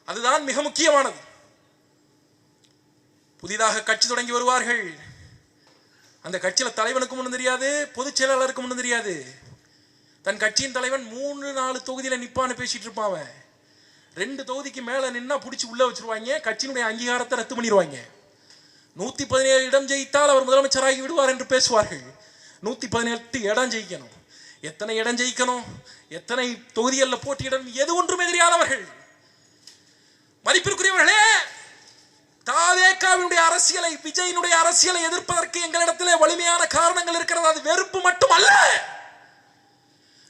அதுதான் மிக முக்கியமானது. புதிதாக கட்சி தொடங்கி வருவார்கள். அந்த கட்சியில தலைவனுக்கும் ஒன்றும் தெரியாது, பொதுச் செயலாளருக்கும் ஒன்றும் தெரியாது. தன் கட்சியின் தலைவன் 3-4 தொகுதியில நிப்பான்னு பேசிட்டு இருப்பான். 2 தொகுதிக்கு மேல நின்னா பிடிச்சி உள்ள வச்சிருவாங்க. கட்சியினுடைய அங்கீகாரத்தை ரத்து பண்ணிடுவாங்க. 117 இடம் ஜெயித்தால் அவர் முதலமைச்சராகி விடுவார் என்று பேசுவார்கள். 118 இடம் ஜெயிக்கணும். எத்தனை இடம் ஜெயிக்கணும், எத்தனை தொகுதிகளில் போட்டியிடணும், எது ஒன்றுமே தெரியாதவர்கள். மதிப்பிற்குரியவர்களே, தாவேகாவினுடைய அரசியலை, விஜயினுடைய அரசியலை எதிர்ப்பதற்கு எங்களிடத்திலே வலிமையான காரணங்கள் இருக்கிறது. அது வெறுப்பு மட்டும் அல்ல.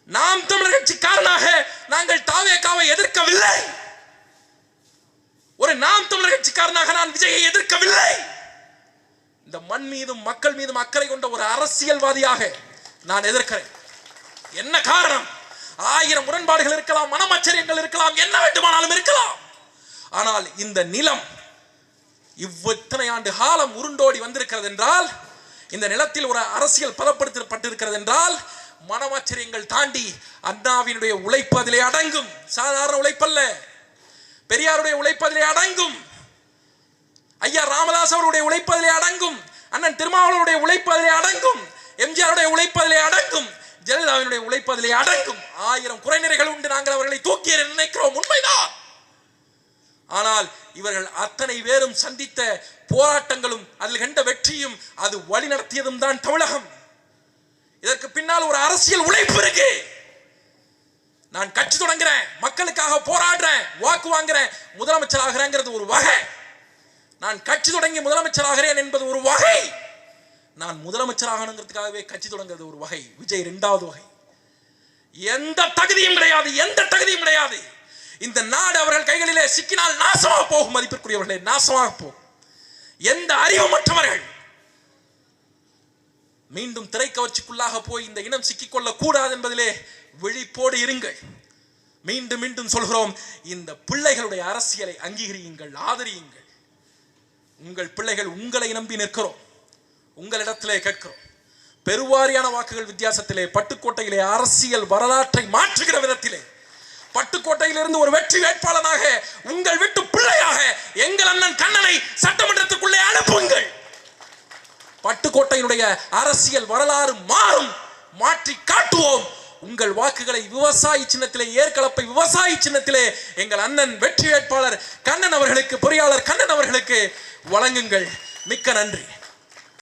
நாம் தமிழர் கட்சிக்காரனாக நாங்கள் தாவேகாவை எதிர்க்கவில்லை. ஒரு நாம் தமிழர் கட்சிக்காரனாக நான் விஜயை எதிர்க்கவில்லை. இந்த மண் மீதும் மக்கள் மீதும் அக்கறை கொண்ட ஒரு அரசியல்வாதியாக நான் எதிர்க்கிறேன். என்ன காரணம்? 1000 முரண்பாடுகள் இருக்கலாம், மனமாச்சரியங்கள் இருக்கலாம், என்ன வேண்டுமானாலும் இருக்கலாம். ஆனால் இந்த நிலம் இவ்வளவு ஆண்டு காலம் உருண்டோடி வந்திருக்கிறது என்றால், இந்த நிலத்தில் ஒரு அரசியல் பதப்படுத்தப்பட்டிருக்கிறது என்றால், மனமாச்சரியங்கள் தாண்டி அண்ணாவினுடைய உழைப்பு அதிலே அடங்கும். சாதாரண உழைப்பல்ல. பெரியாருடைய உழைப்பு அதிலே அடங்கும். ஐயா ராமதாஸ் அவருடைய உழைப்பு அதிலே அடங்கும். அண்ணன் திருமாவளவனுடைய உழைப்பு அதிலே அடங்கும். எம்ஜிஆருடைய உழைப்பு அதிலே அடங்கும். ஜெயலலிதாவினுடைய உழைப்பு அதிலே அடங்கும். 1000 குறைநிறைகள் உண்டு. நாங்கள் அவர்களை தூக்கி நினைக்கிறோம், உண்மைதான். ஆனால் இவர்கள் அத்தனை பேரும் சந்தித்த போராட்டங்களும் அதில் கண்ட வெற்றியும் அது வழி நடத்தியதும் தான் தமிழகம். இதற்கு பின்னால் ஒரு அரசியல் உழைப்பு இருக்கு. நான் கட்சி தொடங்குறேன், மக்களுக்காக போராடுறேன், வாக்கு வாங்குறேன், முதலமைச்சர் ஆகிறேங்கிறது ஒரு வகை. நான் கட்சி தொடங்கி முதலமைச்சர் ஆகிறேன் என்பது ஒரு வகை. நான் முதலமைச்சர் ஆகணுங்கிறதுக்காகவே கட்சி தொடங்குறது ஒரு வகை. விஜய் இரண்டாவது வகை. எந்த தகுதியும் கிடையாது, எந்த தகுதியும் கிடையாது. இந்த நாடு அவர்கள் கைகளிலே சிக்கினால் நாசமாக போகும். மதிப்பிற்குரியவர்களே, நாசமாக போகும். எந்த அறிவுமற்றவர்கள் மீண்டும் திரைக்கவர்ச்சிக்குள்ளாக போய் இந்த இனம் சிக்கிக்கொள்ள கூடாது என்பதிலே விழிப்போடு இருங்கள். மீண்டும் மீண்டும் சொல்கிறோம், இந்த பிள்ளைகளுடைய அரசியலை அங்கீகரியுங்கள், ஆதரியுங்கள். உங்கள் பிள்ளைகள் உங்களை நம்பி நிற்கிறோம், உங்களிடத்திலே கேட்கிறோம். பெருவாரியான வாக்குகள் வித்தியாசத்திலே பட்டுக்கோட்டையிலே அரசியல் வரலாற்றை மாற்றுகிற விதத்திலே பட்டுக்கோட்டையிலிருந்து ஒரு வெற்றி வேட்பாளனாக உங்கள் வீட்டு பிள்ளையாக எங்கள் அண்ணன் கண்ணனை சட்டமன்றத்துக்குள்ளே அனுப்புங்கள். பட்டுக்கோட்டையினுடைய அரசியல் வரலாறு மாறும், மாற்றி காட்டுவோம். உங்கள் வாக்குகளை விவசாயி சின்னத்திலே, ஏற்கலப்பை விவசாயி சின்னத்திலே எங்கள் அண்ணன் வெற்றி வேட்பாளர் கண்ணன் அவர்களுக்கு, பொறியாளர் கண்ணன் அவர்களுக்கு வழங்குங்கள். மிக்க நன்றி.